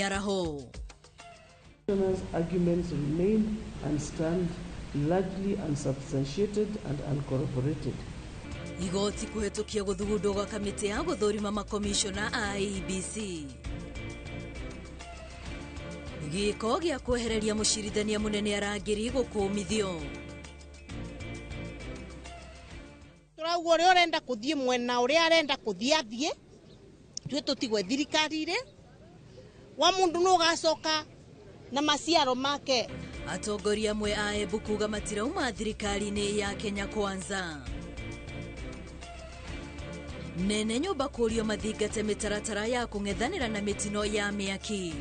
miaraho. Arguments remain and stand largely unsubstantiated and uncorroborated. Igoti kuhetukia guthugundo gwa kamiti ya guthurima makomishona a IEBC. Giko gya kwehereria mucirithania munene arangiri gukumithio. Turaugo uri urenda kuthie mwena uri arenda kuthie athie twe tutigwe thirikari-ri wa mundu no gacoka na maciaro make. Atongoria mwe a Embu kuga matirauma thirikari-ini ya Kenya Kwanza. Nene nyumba kurio mathingate mitaratara ya kung'ethanira na mitino ya miaki.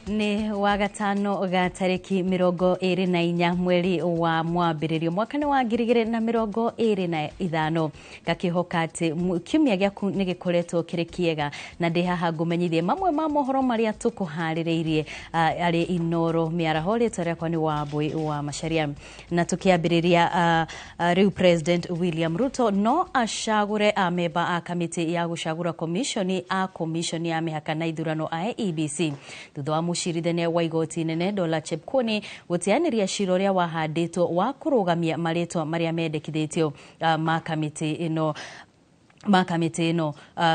Ni wagatano ga tariki 24 mweri wa mwambiririo mwaka wa 2025 gakihoka ati kiumia giaku ni gikoretwo kiri kiega na ndi haha ngumenyithie mamwe ma mohoro maria tukuhaririirie ari Inoro miaraho ritwa riakwa ni Wambui wa Macharia na tukiambiriria riu President William Ruto no acagure amemba a kamiti ya gucagura commission ya mihaka na ithurano IEBC thutha wa mucirithania wa igoti nene Dola Chepkwony gutianiria cira uria wahanditwo wa kurugamia maritwa maria mendekithitio makamiti ino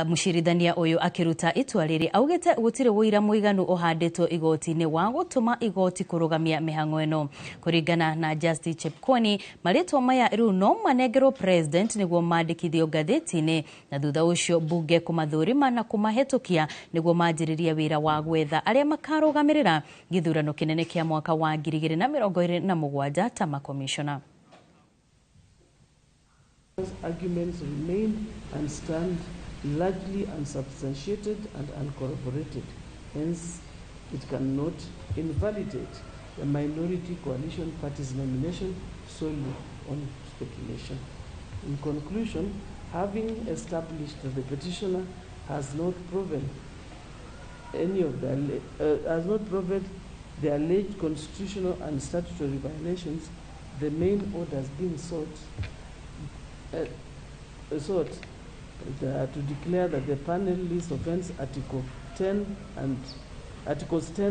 mucirithania uyu akiruta itua riri augite gutire wira muiganu uhanditwo igoti-ini wa gutuma igoti kurugamia mihango ino kuringana na Justice Chepkwony maritwa maya riu no manengerwo president niguo mandikithio gatheti-ini na thutha ucio bunge kumathurima na kumahetukia niguo manjiriria wira wa gwetha aria makarugamirira githurano kinene kia mwaka wa 2027 ta makomishona. Arguments remain and stand largely unsubstantiated and uncorroborated. Hence, it cannot invalidate the minority coalition party's nomination solely on speculation. In conclusion, having established that the petitioner has not proven the alleged constitutional and statutory violations, the main orders being sought to declare that the panel list offends Articles 10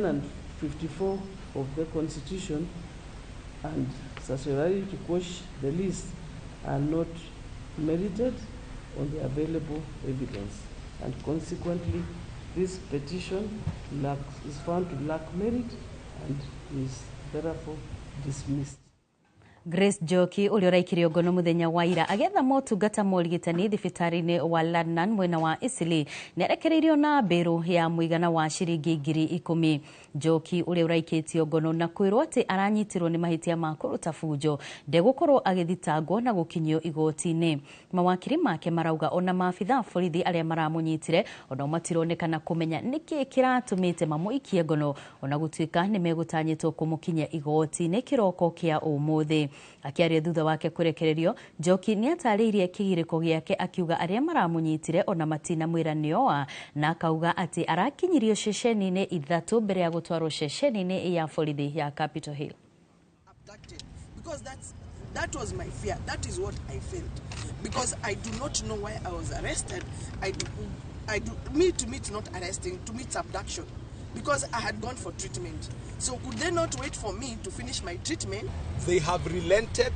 and 54 of the Constitution and certiorari to quash the list are not merited on the available evidence, and consequently this petition is found to lack merit and is therefore dismissed. Grace Joki uri uraikirio ngono muthenya wa ira agetha motungata morigitani thibitari-ini wa London mwena wa Isili nerekereirio na mbiru ya muigana wa ciringi 10,000. Joki uri uraikitio ngono na kwirwo ati aranyitirwo ni mahitia ma kuruta fujo ndegukorwo agithitangwo na gukinyio igoti-ini. Mawakiri make marauga ona maabitha borithi aria maramunyitire ona matironekana kumenya niki kiratumite mamuikie ngono ona gutuika ni megutanyitwo kumukinya igoti-ini kiroko kia umuthi. Akiaria thutha wake kurekererio, Joki ni atariirie kigiriko giake akiuga aria maramunyitire ona matina mwira nioa na akauga ati arakinyirio ceceni-ini ithatu mbere ya gutwarwo ceceni-ini ya borithi ya Capitol Hill. Because that was my fear. That is what I felt. Because I do not know why I was arrested. To meet not arresting, to meet subduction. Because I had gone for treatment. So could they not wait for me to finish my treatment? They have relented.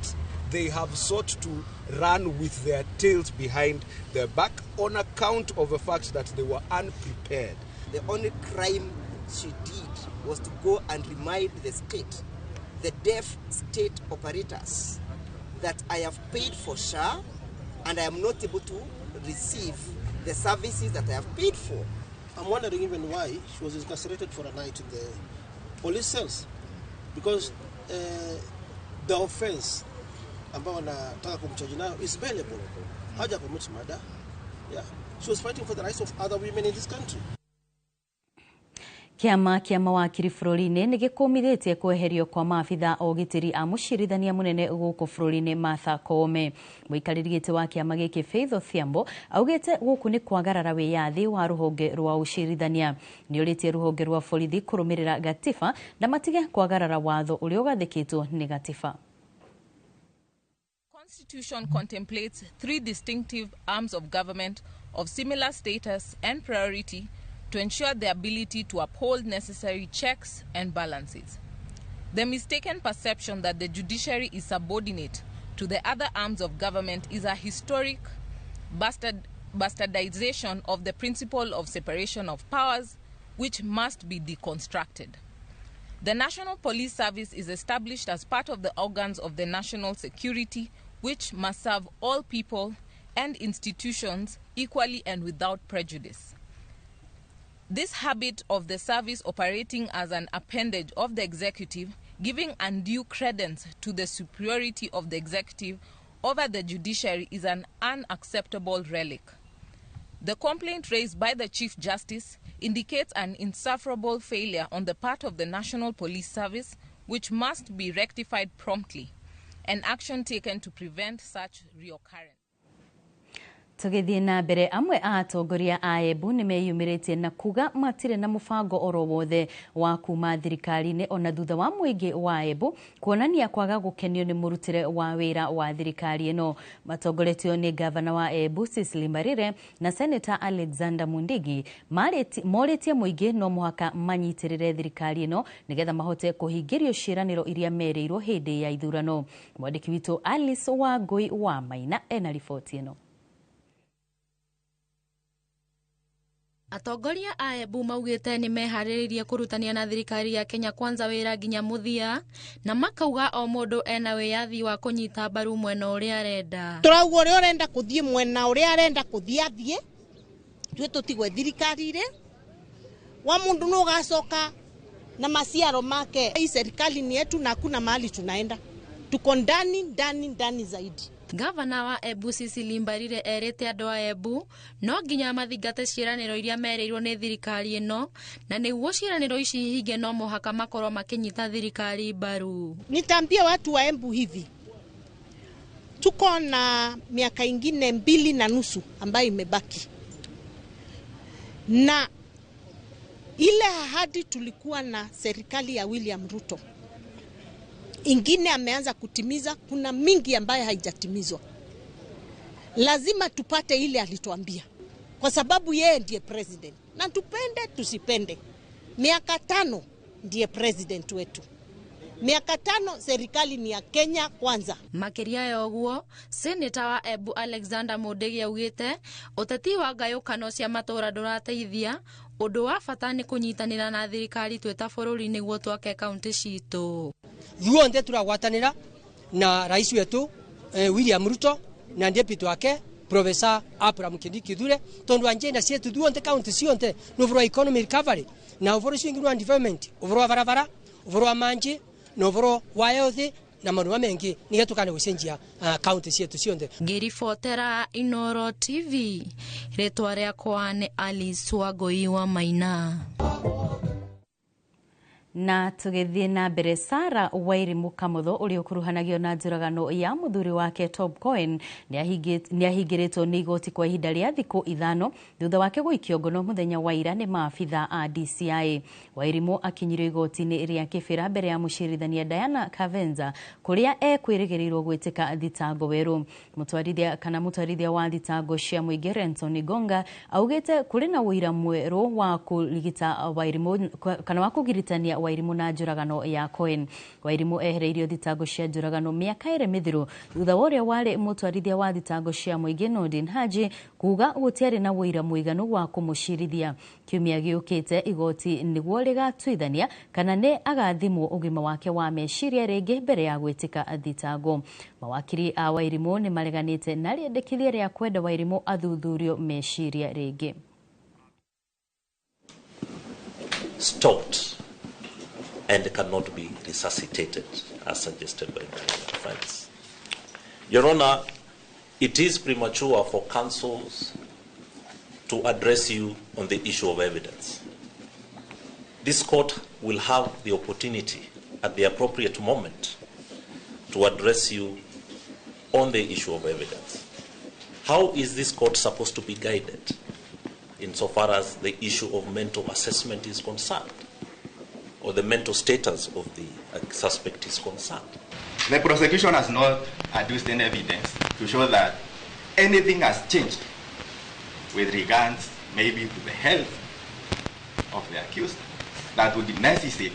They have sought to run with their tails behind their back on account of the fact that they were unprepared. The only crime she did was to go and remind the state, the deaf state operators, that I have paid for SHA and I am not able to receive the services that I have paid for. I'm wondering even why she was incarcerated for a night in the police cells, because the offense ambao wanataka kumcharge nayo is bailable. Haja commit murder. Yeah. She was fighting for the rights of other women in this country. Kiama kia mawakiri bũrũri-inĩ nĩ gĩkũmithĩtie kweherio kwa maabitha o ũgitĩri a mũcirithania mũnene gũkũ bũrũri-inĩ Martha Koome. Mũikarĩri gĩtĩ wa kĩama gĩkĩ Faith Odhiambo augĩte gũkũ nĩ kwagarara wĩyathi wa rũhonge rwa ũcirithania. Nĩ ũrĩtie rũhonge rwa borithi kũrũmĩrĩra gatiba na matige kwagarara watho ũrĩa ũgathĩkĩtwo nĩ gatiba. Constitution contemplates 3 distinctive arms of government of similar status and priority to ensure the ability to uphold necessary checks and balances. The mistaken perception that the judiciary is subordinate to the other arms of government is a historic bastardization of the principle of separation of powers, which must be deconstructed. The National Police Service is established as part of the organs of the national security, which must serve all people and institutions equally and without prejudice. This habit of the service operating as an appendage of the executive, giving undue credence to the superiority of the executive over the judiciary, is an unacceptable relic. The complaint raised by the Chief Justice indicates an insufferable failure on the part of the National Police Service, which must be rectified promptly, and action taken to prevent such reoccurrence. Tũgĩthiĩ na mbere, amwe a atongoria a Embu nĩ meyumĩrĩtie na kuga matirĩ na mũbango oro wothe wa kuma thirikari-inĩ ona thutha wa mũingĩ wa Embu kuonania kwaga gũkenio nĩ mũrutĩre wa wĩra wa thirikari ĩno. Matongoretio nĩ gavana wa Embu Cecily Mbarire na Senator Alexander Mundigi morĩtie mũingĩ no mũhaka manyitĩrĩre thirikari ĩno nĩgetha mahote kũhingĩrio ciĩranĩro iria merĩirwo hĩndĩ ya ithurano. Mwandĩki witũ Alice Wangui wa Maina ena riboti ĩno. Atongoria a Embu maugĩte nĩ meharĩrĩirie kũrutania na thirikari ya Kenya Kwanza wĩra nginya mũthia na makauga o mũndũ ena wĩyathi wa kũnyita mbaru mwena ũrĩa arenda. Tũrauga ũrĩa ũrenda kũthiĩ mwena ũrĩa arenda kũthiĩ athiĩ. Tuĩ tũtigwe thirikari-rĩ. Wa mũndũ no gacoka na maciaro make. Hii serikali ni yetu na hakuna mahali tunaenda. Tuko ndani zaidi. Gavana wa Embu Cecily Mbarire erĩte andũ a Embu no nginya mathingate ciĩranĩro iria merĩirwo nĩ thirikari ĩno na nĩguo ciĩranĩro ici hinge no mũhaka makorwo makĩnyita thirikari mbaru. Nitaambia watu wa Embu hivi, tuko na miaka ingine 2.5 ambayo imebaki, na ile ahadi tulikuwa na serikali ya William Ruto ingine ameanza kutimiza, kuna mingi ambayo haijatimizwa. Lazima tupate ile alituambia, kwa sababu yeye ndiye president, na tupende tusipende, miaka 5 ndiye president wetu. Miaka 5 serikali ni ya Kenya Kwanza. Makiria ya ũguo, Senator wa Embu Alexander Mundigi augĩte ũteti wa ngayũkano cia matũra ndũrateithia, ũndũ wa bata nĩ kũnyitanĩra na thirikari twĩ ta bũrũri nĩguo twake kaunti citũ. Thuothe turagwatanĩra na rais wetu William Ruto na deputy wake Professor Abraham Kithure tondu anjenda cietu thuothe kaunti cionte no vro economy recovery na vro swingirwa development vro barabara vro manji no vro wa health na maũndũ mengi nĩgetha tukane gũcenjia kaunti cietu cionte. Ngĩribotera Inoro TV, rĩtwa rĩakwa nĩ Alice Wangui wa Maina. Na tũgĩthiĩ na mbere, Sarah Wairimu Kamotho ũrĩa ũkuruhanagio na njũragano ya mũthuri wake Tom Cohen nĩ ahingĩrĩtwo nĩ igoti kwa ihinda rĩa thikũ 5 thutha wake gũikio ngono mũthenya wa ira nĩ maabitha a DCI. Wairimu akinyirio igoti-inĩ rĩa kĩbĩra mbere ya mũcirithania Diana Kavenza kũrĩa ekwĩrĩgĩrĩirwo gwĩtĩka thitango werũ. Mũtwarithia wa thitango cia mũingĩ Renton Gonga augĩte kũrĩ na ũira mwerũ wa kũrigita Wairimu kana wa kũgiritania Wairimu na njũragano ya Cohen. Wairimu ehereirio thitango cia njũragano mĩaka 2 mĩthiru thutha wa ũrĩa warĩ mũtwarithia wa thitango cia mũingĩ Nordin Haji kuga gũtiarĩ na ũira mũiganu wa kũmũcirithia. Kiumia gĩũkĩte igoti nĩguo rĩgatuithania kana nĩ agathimwo ũgima wake wa meciria rĩngĩ mbere ya gwĩtĩka thitango. Mawakiri a Wairimu nĩ mareganĩte na rĩendekithia rĩa kwenda Wairimu athuthurio meciria rĩngĩ. Stopped and cannot be resuscitated as suggested by my friends. Your Honor, it is premature for counsels to address you on the issue of evidence. this court will have the opportunity at the appropriate moment to address you on the issue of evidence. How is this court supposed to be guided insofar as the issue of mental assessment is concerned, or the mental status of the suspect is concerned? The prosecution has not adduced any evidence to show that anything has changed with regards maybe to the health of the accused that would necessitate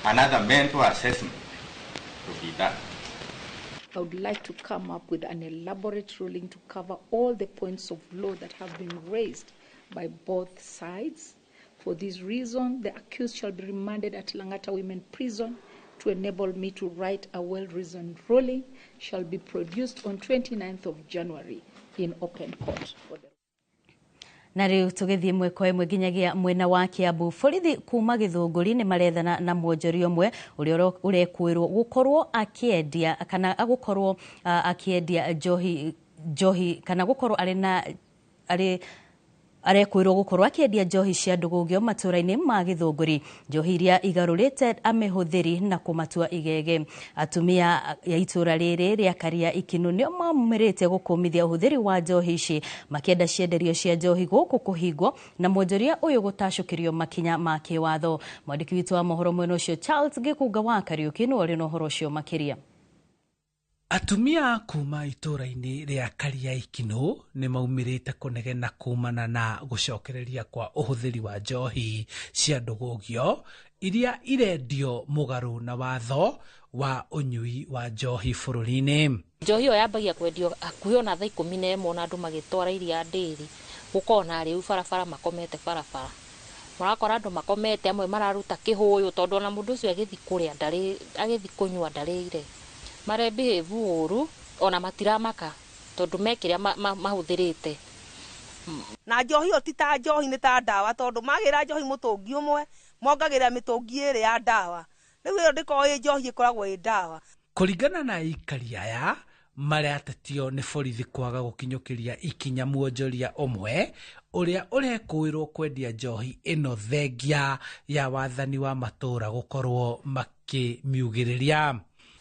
another mental assessment to be done. I would like to come up with an elaborate ruling to cover all the points of law that have been raised by both sides. For this reason, the accused shall be remanded at Langata Women Prison to enable me to write a well-reasoned ruling, shall be produced on 29th of January in open court. Na riu tugithie mwe kwa imwe nginyagia mwena wa Kiambu, borithi kuma Githunguri ni marethana na mwonjoria umwe urekwirwo gukorwo akiendia kana gukorwo akiendia njohi kana gukorwo arekwirwo gukorwo akiendia njohi cia ndugugio maturaini ma Githunguri, njohi iria igarurite amehuthiri na kumatua igege. Atumia ya itura riri ria Karia Ikinu nio mamumirite gukumithia uhuthiri wa njohi ici, makienda cienderio cia njohi guku kuhingwo na mwonjoria uyu gutashukirio makinya ma kiwatho. Mwandiki witu wa mohoro mwena ucio Charles Gikunga wa Kariuki no ri no horo ucio makiria. Atumia kuma itura-ini ria Karia Ikinu ni maumirite kunegena kumana na gucokereria kwa uhuthiri wa njohi cia ndugugio iria irendio mugaru na watho wa unyui wa njohi bururi-ini. Njohi yo yambagia kwendio akuhio na thaa 11 na andu magitwara iria ndiri gukona riu barabara makomete barabara. Murakora andu makomete amwe mararuta kihuyu tondu na mundu ucio agithi kuria ndari agithi kunywa ndarire. Marebehave uru ona matiramaka tondu mekiria mahuthirite. Na njohi yo tita njohi ni ta ndawa tondu magira njohi mutungi umwe mongagira mitungi iri ya ndawa. Riu yo ndiko njohi ikoragwo i ndawa. Kuringana na aikari aya mareatetio ni borithi kwaga gukinyukiria ikinya mwonjoria umwe uria urekwirwo kwendia njohi ino thengia ya wathani wa matura gukorwo makimiugiriria.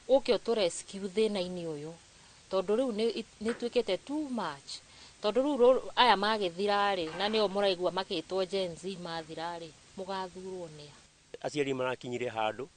Ukio to rescue thina-ini uyu tondu riu ni twikite too much tondu riu aya magithirari na nio muraigua makitwo Gen Z mathirari mugathurwo nia aciari marakinyire handu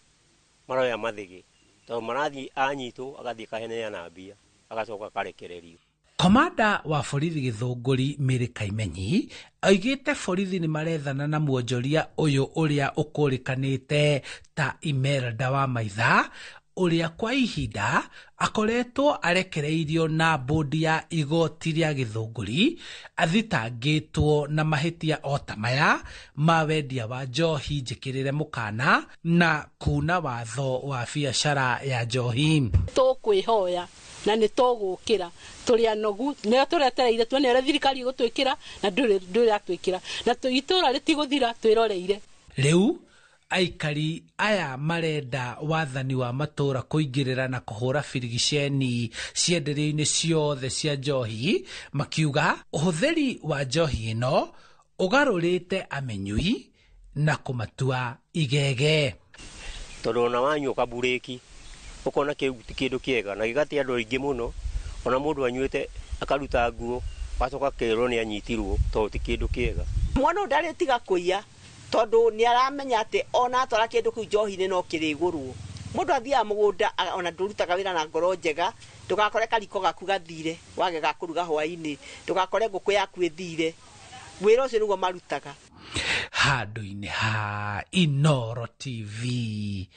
maroya mathigi tondu marathi anyitwo agathie kahenea na mbia agacoka karekererio. Komanda wa borithi Githunguri Mary Kaimenyi augite borithi ni marethana na mwonjoria uyu uria ukurikanite ta Imelda wa Maitha uria kwa ihinda akoretwo arekereirio na bodi ya igoti ria Githunguri athitangitwo na mahitia otamaya ma wendia wa njohi njikirire mukana na kuna watho wa biashara ya njohi. Tukwihoya na ni tugukira turi anogu ne turetereire tuone ore thirikari gutwikira na nduri atwikira na itura ritiguthira twiroreire. Riu aikari aya marenda wathani wa matura kuingirira na kuhura firigiceni cienderio-ini ciothe cia njohi, makiuga uhuthiri wa njohi ino ugarurite amenyui na kumatua igege. Tondu na wanyu kabureki ukona kindu kiega na gigati andu aingi muno ona mundu anyuite akaruta nguo wacoka kero ni anyitirwo tondu ti kindu kiega. Mwana ndari tiga kuiya tondu ni aramenya ati ona atwara kindu ku njohi-ini no kirigurwo. Mundu athia mugunda ona ndurutaga wira na ngoro njega ndugakore kariko gaku gathire wage gakuruga hwaini ndugakore nguku yaku ithire wira ucio niguo marutaga. Handu-ini ha Inoro TV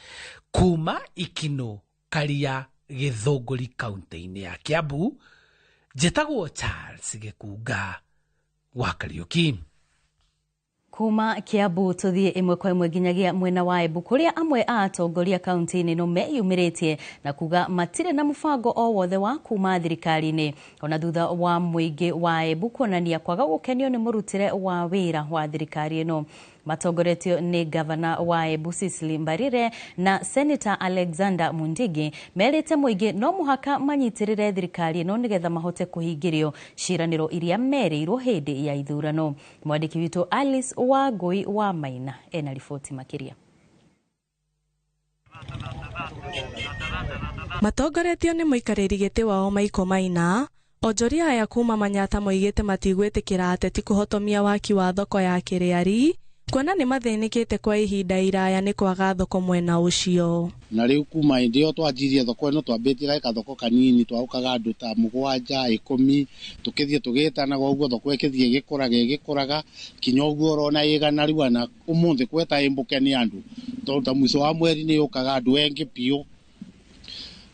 kuma Ikinu Karia Githunguri kaunti-ini ya Kiambu, njitagwo Charles Gikunga wa Kariuki. Kuma Kiambu tuthie imwe kwa imwe nginyagia mwena wa Embu kuria amwe a atongoria kaunti-ini no meyumiritie na kuga matire na mufango o wothe wa kuma thirikari-ini ona thutha wa muingi wa Embu kuonania kwaga gukenio ni murutire wa wira wa thirikari ino. matongoretio ni gavana wa Embu Cecily Mbarire na Senator Alexander Mundigi merite muingi no muhaka manyitirire thirikari no nigetha mahote kuhingirio ciraniro iria mereirwo hindi ya ithurano. Mwandiki witu Alice Wangui wa Maina ena riboti makiria. Matongoretio ni muikariri giti wao Maiko Maina, onjoria aya kuma Manyata moigite matigwitikira ateti kuhotomia waki wa thoko ya Kiriari, kuona ni mathinikite kwa ihinda iraya ni kwaga thoko mwena ucio. Na riu kuma ndio twajirie thoko ino twambitira ka thoko kanini twaukaga andu ta 7 10 tukithie tugitana gwa thoko ikithie gikuraga kinya uguo rona igana riu na umuthi kweta imbuke ni andu tondu mwiso wa mweri ni ukaga andu engi pio.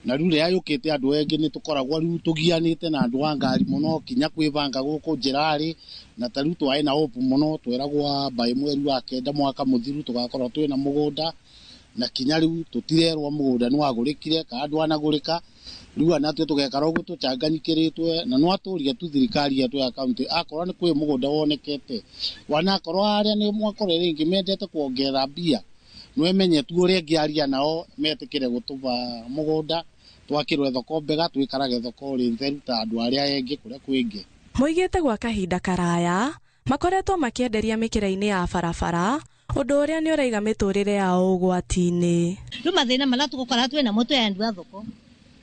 Na riu ria yukite andu engi ni tukoragwa riu tugianite na andu angari muno kinya kwibanga guku njirari na tariu twai na hope muno twiragwa bai mweri wa kenda mwaka muthiru tugakorwo twina mugunda na kinya riu tutirerwa mugunda ni wagurikire ka andu anagurika riu ana tugekara ugu tuchanganyikiritwe na no aturia tu thirikari yetu ya county akorwa ni kwi mugunda wonekete wana akorwa aria ni mwakore ringi mendete kuongera bia no emenye tu uria ngiaria nao metikire gutuba mugunda twakirwe thoko mbega twikarage thoko ri ntheru ta andu aria engi kuria kwingi. Moigite gwa kahinda karaya makoretwo makienderia mikira-ini ya barabara undu uria ni uraiga miturire yao ugwati-ini. Riu mathina mala tugukora twina mutu ya ndu thoko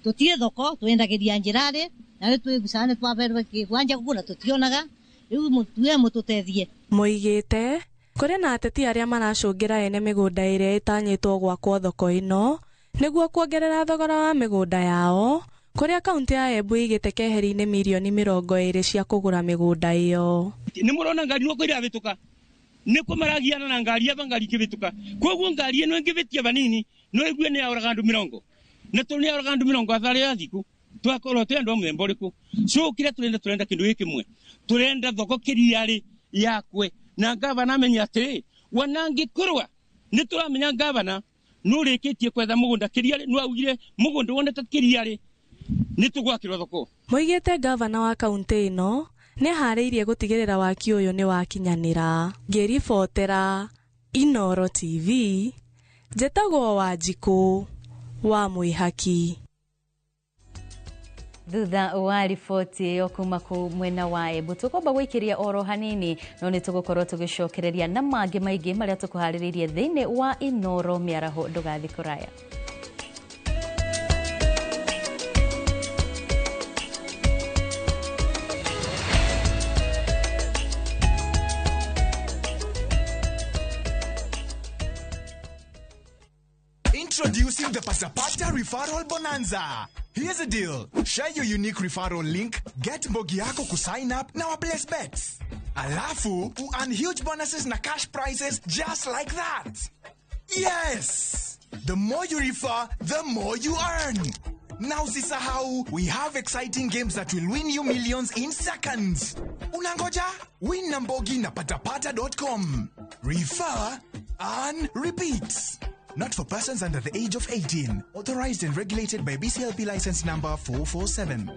tutie thoko twendagiria njirari na ri twigucane twaberwe kigwanja kugura tutionaga riu mutue mututethie. Moigite kuri na ateti aria maracungira ene migunda iria itanyitwo gwakwo thoko ino niguo kuongerera thogora wa migunda yao kuria kaunti ya Embu igite keheri-ini milioni 20 cia kugura migunda iyo. Ni murona ngari no kwira bituka ni kumaragiana na ngari aba ngari kibituka koguo ngari ino ngibitia banini no igwe ni auraga andu 20 na tuni auraga andu 20 athari ya thiku twakorwo twe andu mwembo riku so kire turenda kindu gikimwe turenda thoko Kiriari yakwe na gavana amenya ati wanangikorwa ni turamenya gavana no rikitie kwetha mugunda Kiriari no augire mugunda wonete Kiriari ni tugwakirwo thoko. Moigite gavana wa kaunti ino ni hariirie gutigirira waki uyu ni wakinyanira. Ngiribotera Inooro TV Jetagwo Wanjiku wa Mwihaki. Thutha wa riboti iyo kuma ku mwena wa Embu tukomba gwikiria oro hanini no ni tugukorwo tugicokereria na mangi maingi maria tukuhariririe thiini wa Inooro miaraho ndugathi kuraya. Introducing the Pasapata Referral Bonanza. Here's the deal. Share your unique referral link, get Mbogi yako ku sign up na Bless Bets. Alafu, earn huge bonuses na cash prizes just like that. Yes! The more you refer, the more you earn. Now sisahau, we have exciting games that will win you millions in seconds. Unangoja? Win na Mbogi na patapata.com. Refer, earn, repeat. Not for persons under the age of 18. Authorized and regulated by BCLP license number 447.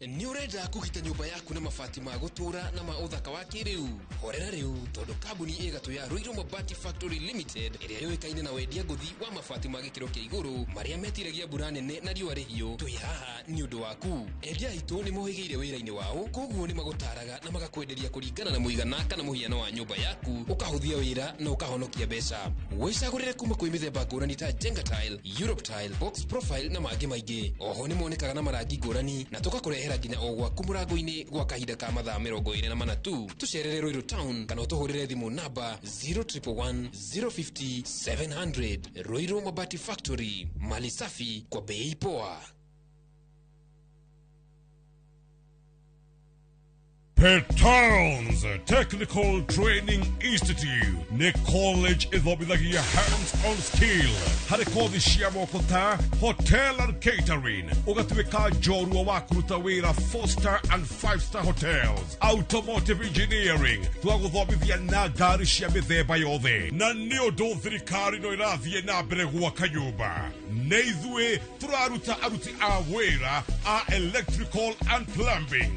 Niurenda kugita nyumba yaku na mabati ma gutura na ma uthaka wa kiriu horera riu tondu kambuni igatu ya Ruiru Mabati Factory Limited iria yoikaine na wendia nguthi wa mabati ma gikiro kia iguru maria metiragia mbura nene na riua rihio twi haha ni undu waku endia itu ni mohigeire wira-ini wao koguo ni magutaraga na magakwenderia kuringana na muigana kana muhiano wa nyumba yaku ukahuthia wira na ukahonokia mbeca wicagurire kuma kwi mithemba ngurani ta Jenga Tile, Europe Tile, Box Profile na mangi maingi oho ni monekaga na marangi ngurani na tugakurehera nginya o gwaku murango-ini gwa kahinda ka mathaa 24 tu tucerere Ruiru Town kana utuhurire thimu namba 0111 050 700. Ruiru Mabati Factory, mali safi kwa bei poa. Petowns Technical Training Institute ni college ithomithagia hands-on skill harĩ kothi cia moko ta hotel and catering ũgatuĩka njorua wa kũruta wĩra 4-star and 5-star hotels, automotive engineering twagũthomithia na ngari cia mĩthemba yothe na nĩ ũndũ thirikari no ĩrathiĩ na mbere gwaka nyũmba na ithuĩ tũraruta aruti a wĩra a electrical and plumbing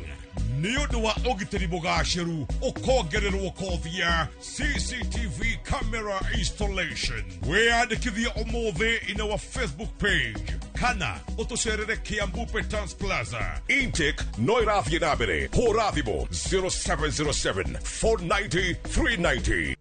Niodwa ogiteri bogashiru okogererwo kovia CCTV camera installation. We are the Kivia Omove in our Facebook page. Kana otoserere Kiambu Petans Plaza. Intake Noirathi Nabere. Horathimo 0707 490 390.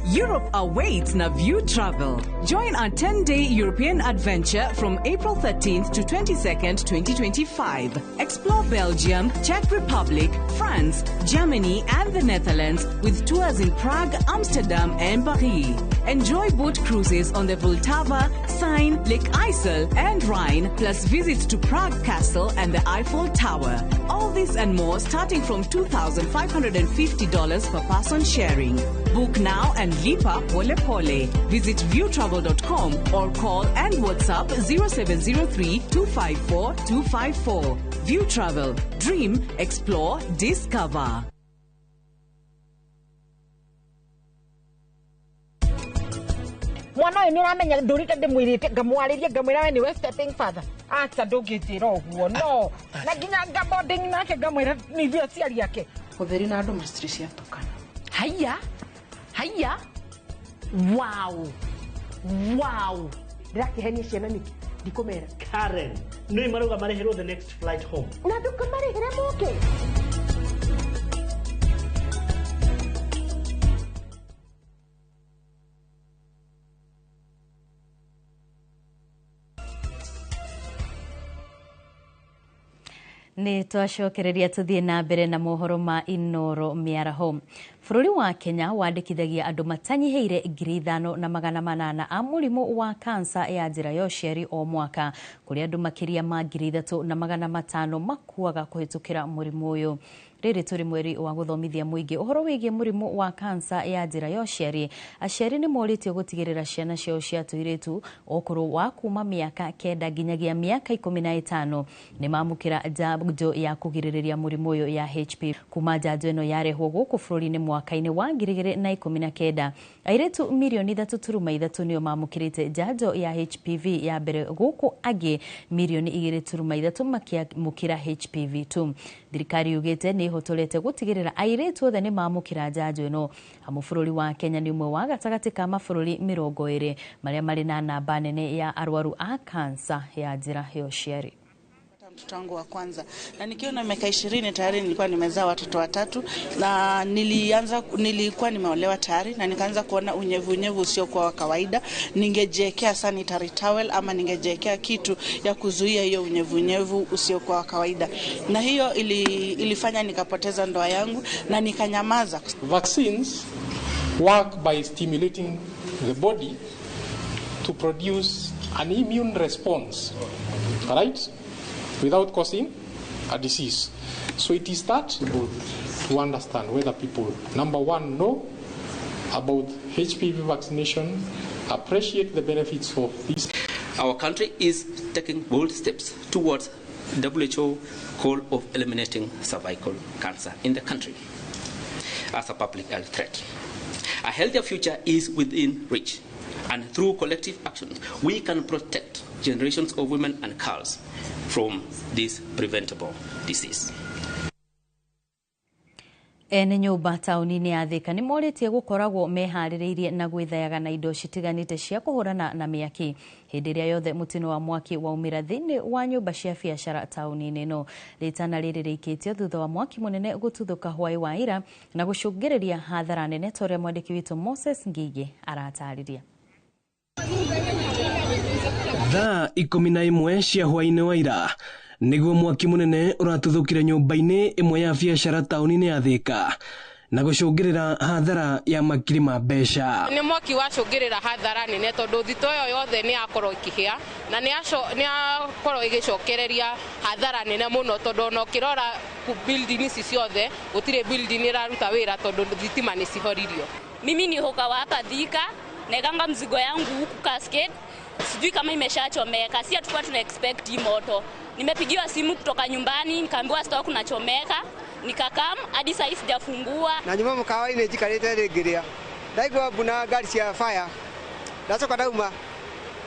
Europe awaits na View Travel. Join our 10-day European adventure from April 13th to 22nd, 2025. Explore Belgium, Czech Republic, France, Germany, and the Netherlands with tours in Prague, Amsterdam, and Paris. Enjoy boat cruises on the Vltava, Seine, Lake Isle, and Rhine, plus visits to Prague Castle and the Eiffel Tower. All this and more starting from $2,550 per person sharing. Book now and lipa pole pole. Visit viewtravel.com or call and WhatsApp 0703 254 254. View Travel. Dream, explore, discover. Mwana emi ramenya ndurite ndimwirite ngamwaririe ngamwira we niwe stepping father acha ndugitira oguo no na ginya ngabonding nake ngamwira ni thio ciari yake utheri na andu mastri cia tukana haya wow ndakihenia ciana niki ndikumera Karen no imaruga marehero the next flight home na ndukamarehera moke Ni twacokereria tuthie na mbere na mohoro ma Inoro miaraho. Bururi wa Kenya wandikithagia andu matanyiheire 5,800 a murimu wa kansa ya njira ya uciari o mwaka, kuri andu makiria ma 3,500 makuaga kuhitukira murimu uyu. Riri turi mweri wa guthomithia muingi uhoro wigie murimu wa kansa ya njira ya uciari. Aciari ni moritio gutigirira ciana ciao cia tuiritu okuru wa kuma miaka 9 nginyagia miaka 15 ni mamukira njanjo ya kugiririria murimu uyu ya HPV. Kuma njanjo ino yarehwo guku bururi-ini mwaka-ini wa 2019, airetu milioni 3.3 nio mamukirite njanjo ya HPV ya mbere guku angi milioni 2.3 makiamukira HPV tu. Thirikari yugite ni hotolete gutigirira airetu othe ni mamukira njanjo ino. Bururi wa Kenya ni umwe wa gatagati ka mabũrũri 20 maria mari na namba nene ya arwaru a kansa ya njira ya uciari. Mtoto wangu wa kwanza na nikiwa na miaka 20 tayari nilikuwa nimezaa watoto watatu, na nilikuwa nimeolewa tayari na nikaanza kuona unyevu usio kwa kawaida. Ningejiwekea sanitary towel ama ningejiwekea kitu ya kuzuia hiyo unyevu usio kwa kawaida, na hiyo ilifanya nikapoteza ndoa yangu na nikanyamaza. Vaccines work by stimulating the body to produce an immune response, right? Without causing a disease. So it is that to understand whether people, number one, know about HPV vaccination, appreciate the benefits of this. Our country is taking bold steps towards WHO goal of eliminating cervical cancer in the country as a public health threat. A healthier future is within reach, and through collective action, we can protect generations of women and girls from this preventable disease. Ene nyumba tauni-ini ya Thika ni moritie gukoragwo mehaririirie na gwithayaga na indo citiganite cia kuhurana na miaki hindi iria yothe mutino wa mwaki waumira thiini wa nyumba cia biacara tauni-ini no. Ritana riri rikitio thutha wa mwaki munene gututhuka hwai wa ira na gucungiriria hathara nene toria mwandiki witu Moses Ngige aratariria. Thaa 11 cia hwaini wa ira niguo mwaki munene uratuthukire nyumba-ini imwe ya biacara tauni-ini ya Thika na gucungirira hathara ya makiri ma mbeca. Ni mwaki wacungirira hathara nene tondu thito yo yothe ni akorwo ikihia na ni akorwo igicokereria hathara nene muno tondu no kirora building ici ciothe gutire building iraruta wira tondu thitima ni cihoririo. Mimi ni hoka hapa Thika, neganga mzigo yangu huku Cascade. Sijui kama imeshachomeka, si hatukuwa tuna expect hii moto. Nimepigiwa simu kutoka nyumbani, nikaambiwa stock kunachomeka, nikakam hadi sasa sijafungua. Na nyuma mkawa imejikarete regeria. Daigwa buna gari cia fire. Ndacoka dauma.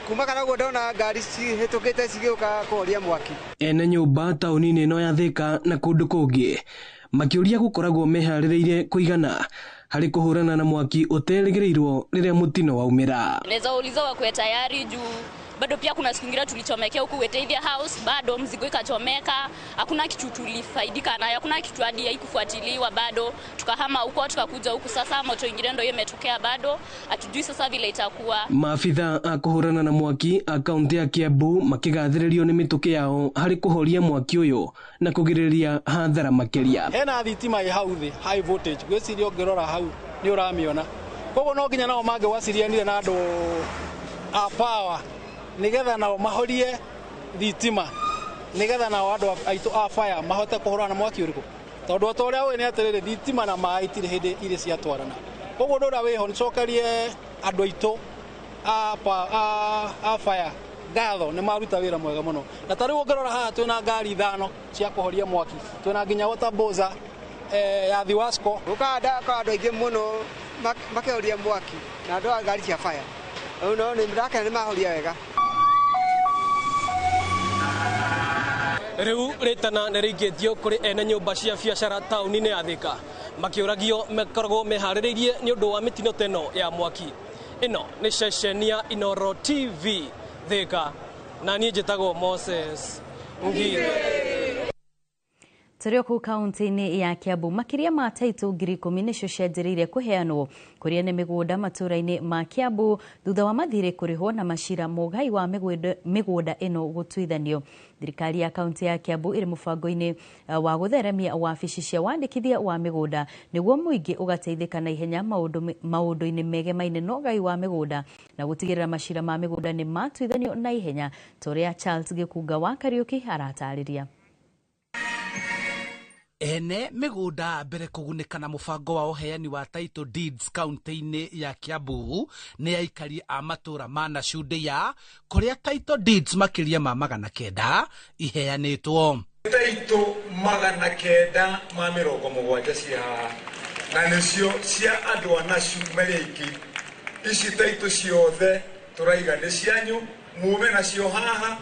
kuma kana ndona ngari cihetũkĩte cigĩũka kũhoria mwaki. Ene nyũmba taũni-inĩ ĩno ya Thika na kũndũ kũngĩ makĩũria gũkoragwo meharĩrĩire kũigana harĩ kũhũrana na mwaki ũterĩgĩrĩirwo rĩrĩa mũtino waumĩra. Naweza uliza wakwe tayari juu bado pia kuna siku ingine tulichomekea huku Wetethia House, bado mzigo ikachomeka, hakuna kitu tulifaidika nayo, hakuna kitu hadi haikufuatiliwa bado. Tukahama huko tukakuja huku, sasa moto ingine ndio imetokea, bado hatujui sasa vile itakuwa. Maafitha a kũhũrana na mwaki a kaunti ya Kiambu makigathĩrĩrio nĩ mĩtũkĩ yao harĩ kũhoria mwaki ũyũ na kũgirĩrĩria hathara makĩria. Hena thitima ĩ hau thĩ, high voltage, gwĩciria ũngĩrora hau nĩ ũramĩona. Koguo no nginya nao mangĩwacirianire na andũ a power nigetha nao mahorie thitima, nigetha nao andũ aitũ a fire mahote kũhũrana na mwaki ũrĩkũ, tondũ ũrĩa wĩ nĩ atĩrĩrĩ thitima na maĩ itirĩ hĩndĩ irĩ ciatwarana. Koguo ũndũ ũrĩa wĩho nĩcokerie andũ aitũ a fire ngatho nĩ maruta wĩra mwega mũno. Na tarĩu ũngĩrora haha twĩna ngari 5 cia kũhoria mwaki, twĩna nginya water boza ya Thiwasco, ũkanda kwa andũ aingĩ mũno makĩhoria mwaki na andũ a ngari cia fire. No nĩ mĩrakena nĩ mahoria wega. Riu ritana nĩ rĩingĩtio kũrĩ ene nyũmba cia biacara taũni-inĩ ya Thika makĩũragio makoragwo meharĩrĩirie nĩ ũndũ wa mĩtino teno ya mwaki. Ĩno nĩ ceceni ya Inooro TV Thika na niĩ njĩtagwo Moses Ngire. Tũrĩ kũu kaunti-inĩ ya Kiambu makĩria ma taitũ 10,000 nĩcio cianjĩrĩirie kũheanwo kũrĩ ene mĩgũnda matũũra-inĩ ma Kiambu thutha wa mathirĩ kũrĩhwo na macira mũgai wa mĩgũnda ĩno gũtuithanio. Thirikari ya kaunti ya Kiambu ĩrĩ mũbango-inĩ wa gũtheremia wabici cia wandĩkithia wa mĩgũnda nĩguo mũingĩ ũgateithĩka na ihenya maũndũ-inĩ megemaine na ũgai wa mĩgũnda na gũtigĩrĩra macira ma mĩgũnda nĩ matuithanio na ihenya, ta ũrĩa Charles Gĩkunga wa Kariuki aratarĩria. Ene mĩgũnda mbere kũgunĩka na mũbango wa ũheani wa title deeds kaunti-inĩ ya Kiambu nĩ aikari a matũũra ma Nacundia kũrĩa title deeds makĩria ma 900 iheanĩtwo. Title 900 ma 70 cia na nĩcio cia andũ a Nacu marĩ aingĩ. Ici title ciothe tũraiga nĩ cianyu, mume nacio haha,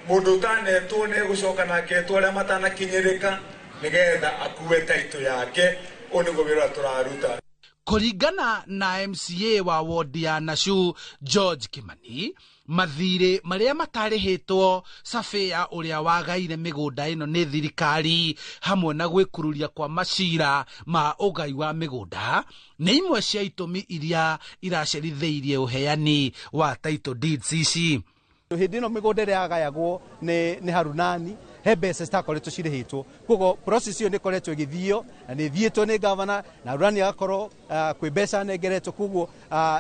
mũndũ ũtanetwo nĩ gũcoka nake etwo arĩa matanakinyĩrĩka nigetha akuwe title yake. Ũnĩguo wĩra tũraruta. Kũringana na MCA wa ward ya Nacu George Kimani, mathirĩ marĩa matarĩhĩtwo Safia ũrĩa wagaire mĩgũnda ĩno nĩ thirikari hamwe na gwĩkururia kwa macira ma ũgai wa mĩgũnda nĩ imwe cia itũmi iria iracerithĩirie ũheani wa title deeds ici. Hĩndĩ ĩno mĩgũnda ĩrĩa yagayagwo nĩ Harunani he mbeca citakoretwo cirĩhĩtwo, koguo process ĩyo nĩ ĩkoretwo ĩgĩthio na nĩ ĩthiĩtwo nĩ gavana na Harunani agakorwo kwĩ mbeca nengeretwo, koguo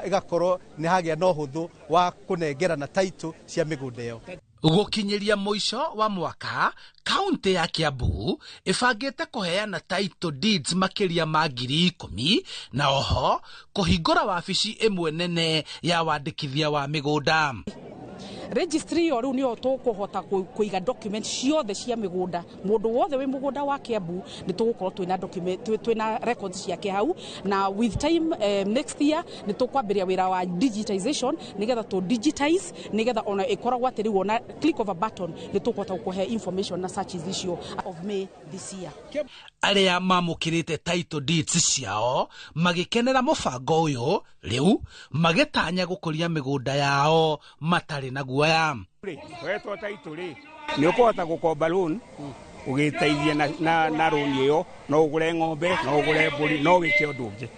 ĩgakorwo nĩ hagĩa na ũhũthũ wa kũnengerana title cia mĩgũnda ĩyo. Gũkinyĩria mũico wa mwaka, kaunti ya Kiambu ĩbangĩte kũheana title deeds makĩria ma 10,000 na oho kũhingũra wabici ĩmwe nene ya wandĩkithia wa mĩgũnda. Registry yo riu niyo tukuhota kuiga document ciothe cia migunda. Mundu wothe wi mugunda wa Kiambu ni tugukorwo twina document twina records ciake hau, na with time next year ni tukwambiria wira wa digitization nigetha tu digitize nigetha ona ikoragwo atiriwo na click of a button ni tukuhota kuhe information na searches icio of May this year. Arĩa mamũkĩrĩte title deeds ciao magĩkenera mũbango ũyũ rĩu magĩtanya gũkũria mĩgũnda yao matarĩ na guoya. Wetwo title nĩ ũkũhota gũkomba loan ũgĩteithia na loan ĩyo, no ũgũre ng'ombe, no ũgũre mbũri, no wĩke ũndũ ũngĩ.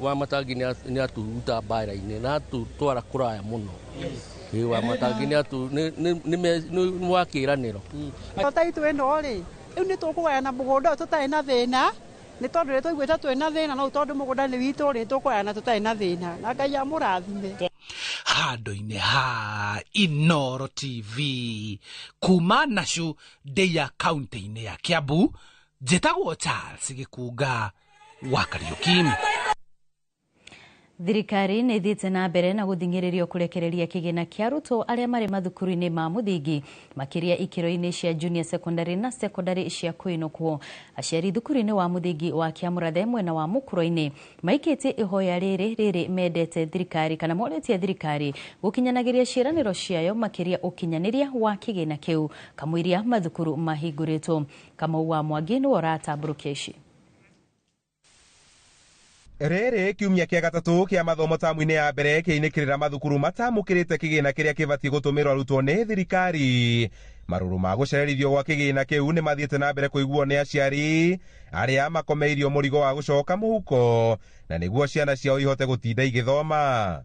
Wa Matangi nĩ aturuta mbara-inĩ na atutwara kũraya mũno. Wa Matangi nĩ wakĩranĩro. Title ĩno rĩ rĩu nĩ tũkũgayana mũgũnda ũyũ tũtarĩ na thĩna, nĩ tondũ rĩ tũiguĩte twĩna thĩna, no tondũ mũgũnda nĩ witũ rĩ tũkũgayana tũtarĩ na thĩna, na Ngai amũrathime. Handũ-inĩ ha Inooro TV kuma Nacundia kaunti-inĩ ya Kiambu, njĩtagwo Charles Gĩkunga wa Kariuki. Thirikari nĩ thiĩte na mbere na gũthing'ĩrĩrio kũrekereria kĩgĩna kĩa arutwo arĩa marĩ mathukuru-inĩ ma mũthingi makĩria ikĩro-inĩ cia junior secondary na secondary cia kwĩnũkwo. Aciari thukuru-inĩ wa mũthingi wa Kĩamũrathe mwena wa Mũkũrũ-inĩ maikĩtie ihoya rĩrĩ mendete thirikari kana morĩtie thirikari gũkinyanagĩria ciĩranĩro ciayo makĩria ũkinyanĩria wa kĩgĩna kĩu kamũiria mathukuru mahingũrĩtwo. Kamau wa Mwangi nĩwe ũratambũrũkia ici. Rĩrĩ kiumia kĩa gatatũ kĩa mathomo tamu-inĩ ya mbere kĩinĩkĩrĩra mathukuru matamũkĩrĩte kĩgĩna kĩrĩa kĩbatiĩ gũtũmĩrwo arutwo nĩ thirikari. Marũrũ ma gũcererithio gwa kĩgĩna kĩu nĩ mathiĩte na mbere kũiguo nĩ aciari arĩa makomeirio mũrigo wa gũcoka mũhuko na nĩguo ciana ciao ihote gũtinda igĩthoma.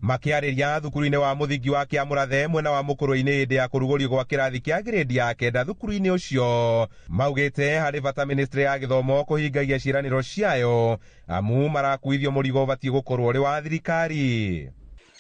Makĩarĩria thukuru-inĩ wa mũthingi wa Kĩamũrathe mwena wa Mũkũrũ-inĩ hĩndĩ ya kũrugũrio gwa kĩrathi kĩa grade ya 9 thukuru-inĩ ũcio, maugĩte harĩ bata ministry ya gĩthomo kũhingagia ciĩranĩro ciayo amu marakuithio mũrigo ũbatiĩ gũkorwo ũrĩ wa thirikari.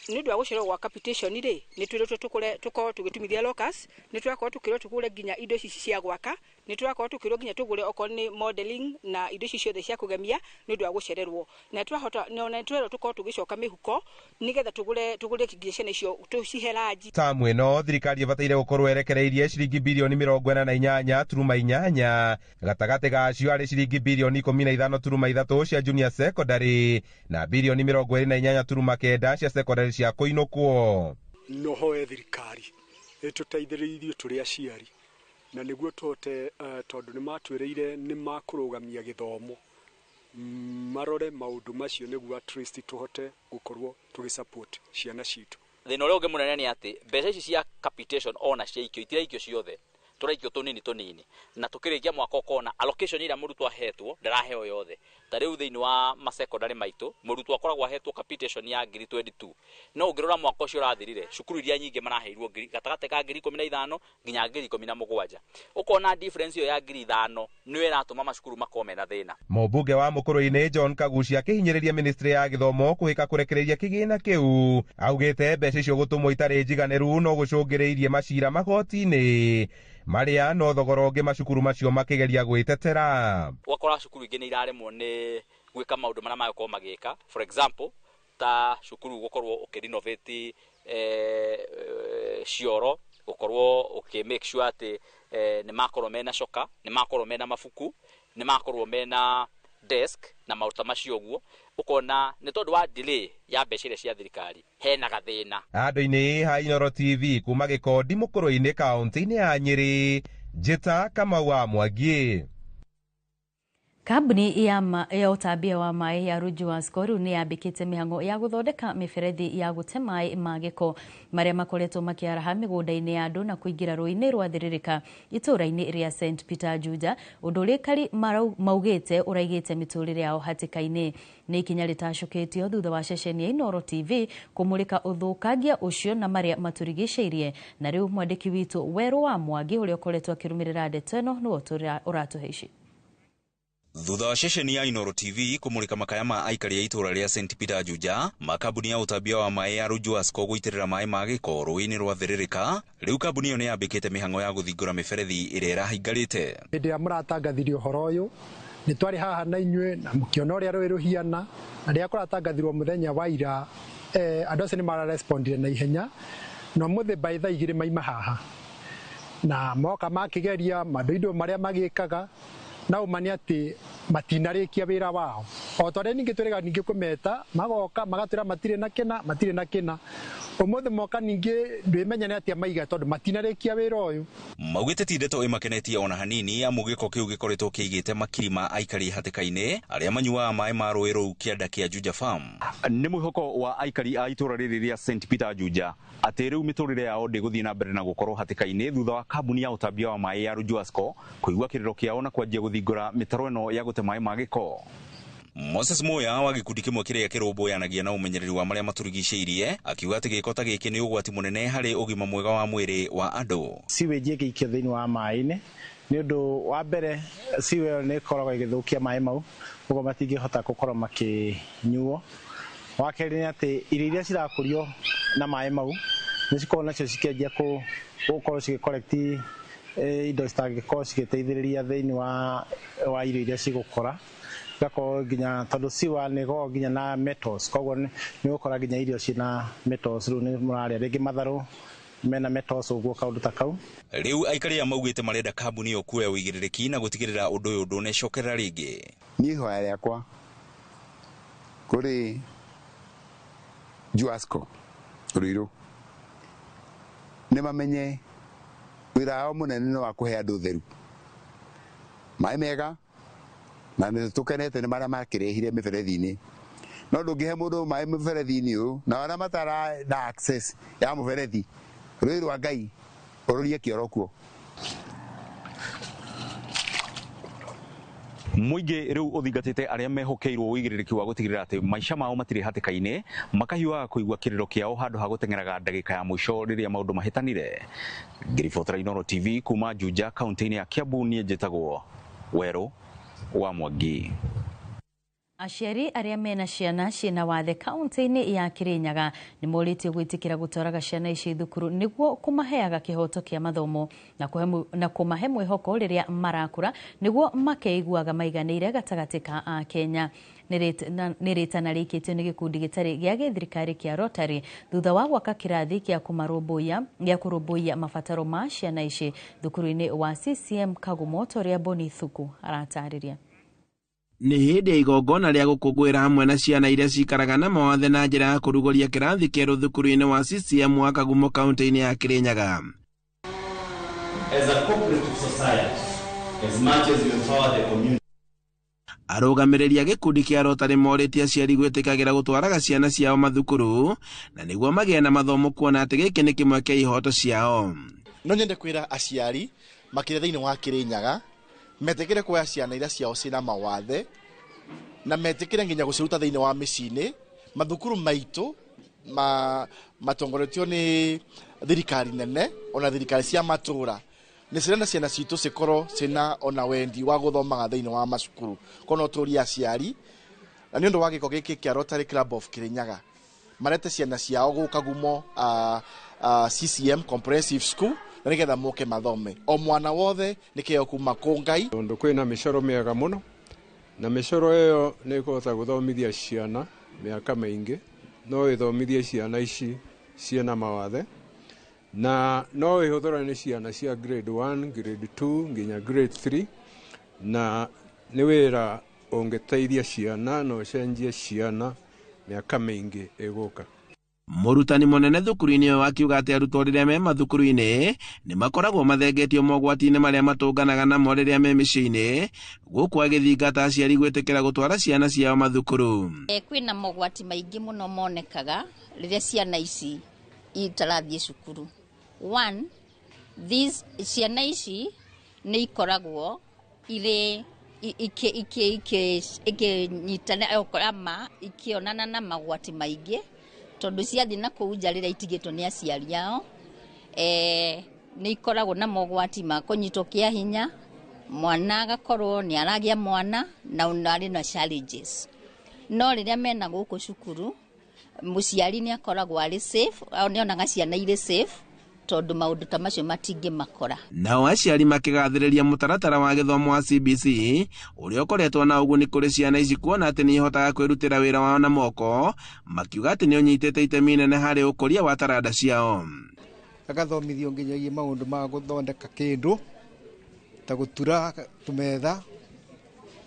Nĩ ũndũ wa gũcererwo gwa capitation rĩ nĩ twĩrĩtwo tũkorwo tũgĩtumithia locus, nĩ tũrakorwo tũkĩrwo tũgũre nginya indo ici cia gwaka, nĩ tũrakorwo tũkĩrwo nginya tũgũre okorwo nĩ modeling na indo ici ciothe cia kũgemia nĩ ũndũ wa gũcererwo. Na twahota na twĩrwo tũkorwo tũgĩcoka mĩhuko nĩgetha tũgũre nginya ciana icio tũcihe ranji. Tamu ĩno thirikari ĩbataire gũkorwo erekereirie ciringi birioni 48.8 gatagatĩ gacio arĩ ciringi birioni 15.3 cia junior secondary na birioni 28.9 cia secondary cia kũinũkwo. No hoe thirikari ĩtũteithĩrĩrie tũrĩ aciari na nĩguo tũhote tondũ nĩ matwĩrĩire nĩ makũrũgamia gĩthomo marore maũndũ macio nĩguo at least tũhote gũkorwo tũgĩsupport ciana citũ. Thĩna ũrĩa ũngĩ mũnene nĩ atĩ mbeca ici cia capitation ona ciaikio itiraikio ciothe, tũraikio tũnini na tũkĩrĩkia mwaka ũkona allocation ĩrĩa mũrutwo ahetwo ndaraheo yothe. Ta rĩu thĩinĩ wa masekondari maitũ mũrutwo akoragwo ahetwo capitation ya ngiri 22, no ũngĩrora mwaka ũcio ũrathirire cukuru iria nyingĩ maraheirwo gatagatĩ ka ngiri 15 nginya ngiri 17. Ũkona difference iyo ya ngiri 5 nĩyo ĩratũma macukuru makome na thĩna. Mũmbunge wa Mũkũrũ-inĩ John Kagucia akĩhinyĩrĩria ministry ya gĩthomo kũhĩka kũrekereria kĩgĩna kĩu, augĩte mbeca icio gũtũmwo itarĩ njiganĩru no gũcũngĩrĩirie macira magoti-inĩ marĩa no thogora ũngĩ macukuru macio makĩgeria gwĩtetera. Wakora cukuru ingĩ nĩ iraremwo nĩ gwĩka maũndũ marĩa magĩkorwo magĩka, for example ta cukuru gũkorwo ũkĩrenovate cioro, gũkorwo make sure atĩ nĩ makorwo mena coka, nĩ makorwo mena mabuku, nĩ makorwo mena desk na maũndũ macio ũguo, ũkona nĩ tondũ wa delay ya mbeca iria cia thirikari hena gathĩna. Andũ-inĩ ha Inooro TV kuma Gĩkondi Mũkũrũ-inĩ kaunti-inĩ ya Nyĩrĩ, njĩta Kamau wa Mwangi. Kambuni ya ũtambia wa maĩ ya Rujuasco rĩu nĩ yambĩkĩte mĩhang'o ya gũthondeka mĩberethi ya gũte maĩ ma gĩko marĩa makoretwo makĩaraha mĩgũnda-inĩ ya andũ na kũingĩra rũĩ-inĩ rwa Thĩrĩrĩka itũũra-inĩ rĩa St Peter Juja, ũndũ ũrĩa aikari maugĩte ũraigĩte mĩtũrĩre yao hatĩka-inĩ. Nĩ ikinya rĩtacũkĩtio thutha wa ceceni ya Inooro TV kũmũrĩka ũthũkangia ũcio na marĩa matũrigicĩirie, na rĩu mwandĩki witũ Werũ wa Mwangi ũrĩa ũkoretwo akĩrũmĩrĩra ndeto ĩno nĩwe ũratũhe ici. Thutha wa ceceni ya Inooro TV kũmũrĩka makaya ma aikari ya itũũra rĩa St Peter Juja, makambuni ya ũtambia wa maĩ ya Rujuasco gũitĩrĩra maĩ ma gĩko rũĩ-inĩ rwa Thĩrĩrĩka, rĩu kambuni ĩyo nĩ yambĩkĩte mĩhang'o ya gũthingũra mĩberethi ĩrĩa ĩrahingarĩte. Hĩndĩ ĩrĩa mũratangathire ũhoro ũyũ nĩ twarĩ haha na inyuĩ na mũkĩona ũrĩa rũĩ rũhiana, na rĩrĩa kũratangathirwo mũthenya wa ira andũ acio nĩ mararespondire na ihenya na mũthĩ by thaa 2 maima haha na moka makĩgeria indo marĩa magĩkaga na umani atĩ matinarĩkia wĩra wao. O twarĩ ningĩ twĩrĩga ningĩ kũmeta magoka magatwĩra matirĩ na kĩna ũmũthĩ moka ningĩ ndwĩmenya nĩ atĩa maiga tondũ matinarĩkia wĩra ũyũ. Maugĩte ti ndeto ĩmakenetie ona hanini amu gĩko kĩu gĩkoretwo kĩigĩte makiri ma aikari hatĩka-inĩ arĩa manyuaga maĩ ma rũĩ rũu kĩanda kĩa Juja Farm. Nĩ mwĩhoko wa aikari a itũũra rĩrĩ rĩa St Peter Juja atĩ rĩu mĩtũrĩre yao ndĩgũthiĩ na mbere na gũkorwo hatĩka-inĩ thutha wa kambuni ya ũtambia wa maĩ ya Rujuasco kũigua kĩrĩro kĩao na kwanjia gũthingũra mĩtaro ĩno ya gũte maĩ ma gĩko. Moses Moya wa gĩkundi kĩmwe kĩrĩa kĩrũmbũyanagia na ũmenyereri wa marĩa matũrigicĩirie akiuga atĩ gĩko ta gĩkĩ nĩ ũgwati mũnene harĩ ũgima mwega wa mwĩrĩ wa andũ. Siweji ĩgĩikio thĩinĩ wa maĩ-inĩ nĩ ũndũ wa mbere siwe nĩ ĩkoragwo ĩgĩthũkia maĩ mau ũguo matingĩhota gũkorwo makĩnyuo. Wa kerĩ nĩ atĩ irio iria cirakũrio na maĩ mau nĩ cikoragwo nacio cikĩanjia gũkorwo cigĩcollect indo citangĩkorwo cigĩteithĩrĩria thĩinĩ wa irio iria cigũkora gako ginya tondu siwa ni go ginya na metals koguo ni ukora ginya irio cina metals ru ni muraria ringi matharu mena metals uguo kaundu ta kau. Riu aikari amaugite marenda kambuni yo kuoya uigiriki na gutigirira undu uyu ndunecokerera ringi. Ni hoya yakwa kuri Juasco Ruiru nimamenye wira wao munene no akuhe andu theru mai mega na nĩ tukenete nĩ maria makirehire miberethi-ini no ndungihe mundu mai miberethi-ini uyu na ara matara na access ya miberethi Ruiru wa Ngai ururie kioro kuo. Muingi riu uthingatite aria mehokeirwo uigiriki wa gutigirira ati maisha mao matiri hatikaine makahiwa kuigwa kiriro kiao handu ha gutengeraga ndagika ya mwisho riria maundu mahitanire. Ngiribotera Inooro TV kuma Juja kaunti-ini ya Kiambu nie njitagwo Weru wa Mwangi. Aciari aria mena ciana ciina wathe kaunti-ini ya Kirinyaga ni moritio gwitikira gutwaraga ciana ici thukuru niguo kumaheaga kihoto kia mathomo na kumahe mwihoko riria marakura niguo makeiguaga maiganire gatagati ka a Kenya. Niritana rikitio ni gikundi gitari gia githirikari kia Rotary thutha wa gwaka kirathi kia kurumbuia mabataro ma ciana ici thukuru-ini wa CCM Kagumo toria Boni Thuku aratariria. Ni hindi igongona ria gukungwira hamwe na ciana iria cikaraga na mawathe na njira ya kurugoria kirathi kieru thukuru-ini wa CCM wa Kagumo kaunti-ini ya Kirinyaga. As a cooperative society, as much as you empower the community, arũgamĩrĩria gĩkundi kĩa Rotary morĩtie aciari gwĩtĩkagĩra gũtwaraga ciana ciao mathukuru na nĩguo magĩe na mathomo kuona atĩ gĩkĩ nĩ kĩmwe kĩa ihoto ciao. No nyende kwĩra aciari makĩria thĩinĩ wa Kirinyaga metĩkĩre kuoya ciana iria ciao cina mawathe na metĩkĩre nginya gũciruta thĩinĩ wa mĩciĩ-inĩ. Mathukuru maitũ matongoretio nĩ thirikari nene ona thirikari cia matũra nĩ cirenda ciana citũ cikorwo cina ona wendi wa gũthomaga thĩinĩ wa macukuru kono tũria aciari na nĩ ũndũ wa gĩko gĩkĩ kĩa Rotary Club of Kirinyaga marete ciana ciao gũka Kagumo CCM Comprehensive School na nigetha moke mathome o mwana wothe nikio kuma Ngai tondu kwina micoro miega muno na micoro iyo ni kuhota guthomithia ciana miaka maingi no ithomithie ciana ici ciena mawathe na no ihuthura ni ciana cia grade 1 grade 2 nginya grade 3 na ni wira ungeteithia ciana no cenjie ciana miaka maingi iguka. Murutani munene thukuru-ini wa kiuga ati arutwo riria me mathukuru-ini ni makoragwo mathengetio mogwati-ini maria matunganaga namo riria me mĩciĩ-ini guku agithingata aciari gwĩtĩkĩra gũtwara ciana ciao mathukuru. Kwina mogwati maingi muno monekaga riria ciana ici itarathie cukuru. One, these ciana ici ni ikoragwo ire nyitana okorama ikionana na magwati maingi tondu ciathi na kuu nja riria itigitwo ni aciari ao ni ikoragwo na mogwati ma kunyitwo kia hinya mwana agakorwo ni aragia mwana na unari na challenges no riria mena guku cukuru muciari ni akoragwo ari safe ni onaga ciana ire safe tondu maundu ta macio matingi makora. Nao aciari makigathĩrĩria mũtaratara wa gĩthomo wa CBC ũrĩa ũkoretwo na ũguni kũrĩ ciana ici kuona atĩ nĩ ihotaga kwĩrutĩra wĩra wao na moko makiuga atĩ nĩ ũnyitĩte itemi inene harĩ ũkũria wa taranda ciao. Agathomithio nginyagia maũndũ ma gũthondeka kĩndũ ta gũtura tũmetha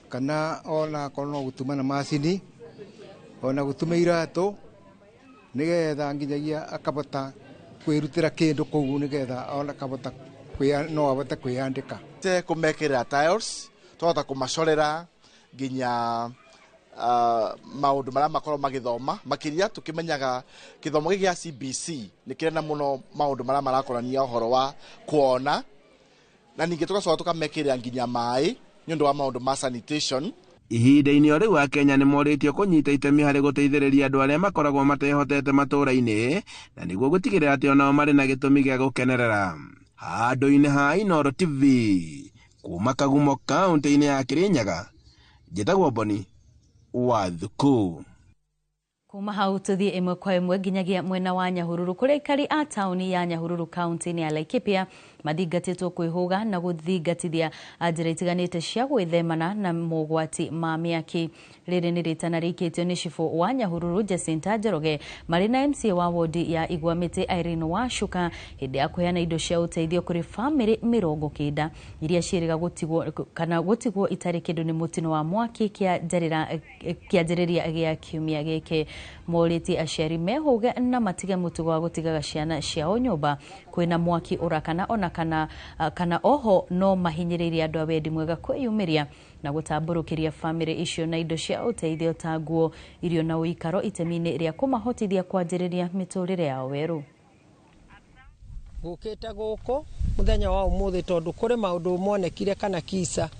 kana ona korwo gũtuma na macini ona gũtuma iratũ nigetha nginyagia akabota kwirutira kindu kugu nigetha ona kabota no abota kwiyandika te kumekera tiles tota kumacorera nginya maundu maria makorwo magithoma makiria tukimenyaga kithomo giki gia CBC nikirena muno maundu maria marakorania uhoro wa kuona na ningi tugacoka tukamekera nginya mai nĩũndũ wa maundu ma sanitation. Ihinda-inĩ o rĩu wa Kenya nĩ morĩtio kũnyita itemi harĩ gũteithĩrĩria andũ arĩa makoragwo matehotete matũũra-inĩ na nĩguo gũtigĩrĩra atĩ onao marĩ na gĩtũmi gĩa gũkenerera. Handũ-inĩ ha Inooro TV kuma Kagumo kaunti-inĩ ya Kirinyaga njĩtagwo Boni wa Thuku. Kuma hau tuthie imwe kwa imwe nginyagia mwena wa Nyahururu kũrĩa aikari a tauni ya Nyahururu kaunti-inĩ ya Laikipia mathingatĩtwo kwĩhũga na gũthingatithia njĩra itiganĩte cia gwĩthemana na mogwati ma mĩaki. Rĩrĩ nĩ rĩtana rĩikĩtio nĩ Cibũ wa Nyahururu Jacinta Njoroge marĩ na MCA wa wodi ya Igwamĩtĩ Irene Wacuka hĩndĩ ya kũheana indo cia ũteithio kũrĩ bamĩrĩ 90 iria ciĩrĩga gũtigwo itarĩ kĩndũ nĩ mũtino wa mwaki kĩanjĩrĩria gĩa kiumia gĩkĩ. Morĩtie aciari mehũge na matige mũtugo wa gũtigaga ciana ciao nyũmba kwĩna mwaki ũrakana ona kana oho no mahinyĩrĩirie andũ a wendi mwega kwĩyumĩria na gũtambũrũkĩria bamĩrĩ icio na indo cia ũteithio ta nguo, irio na ũikaro itemi-inĩ rĩa kũmahotithia kwanjĩrĩria mĩtũrĩre yao werũ. Gũkĩte gũkũ mũthenya wa ũmũthĩ tondũ kũrĩ maũndũ monekire kana kisa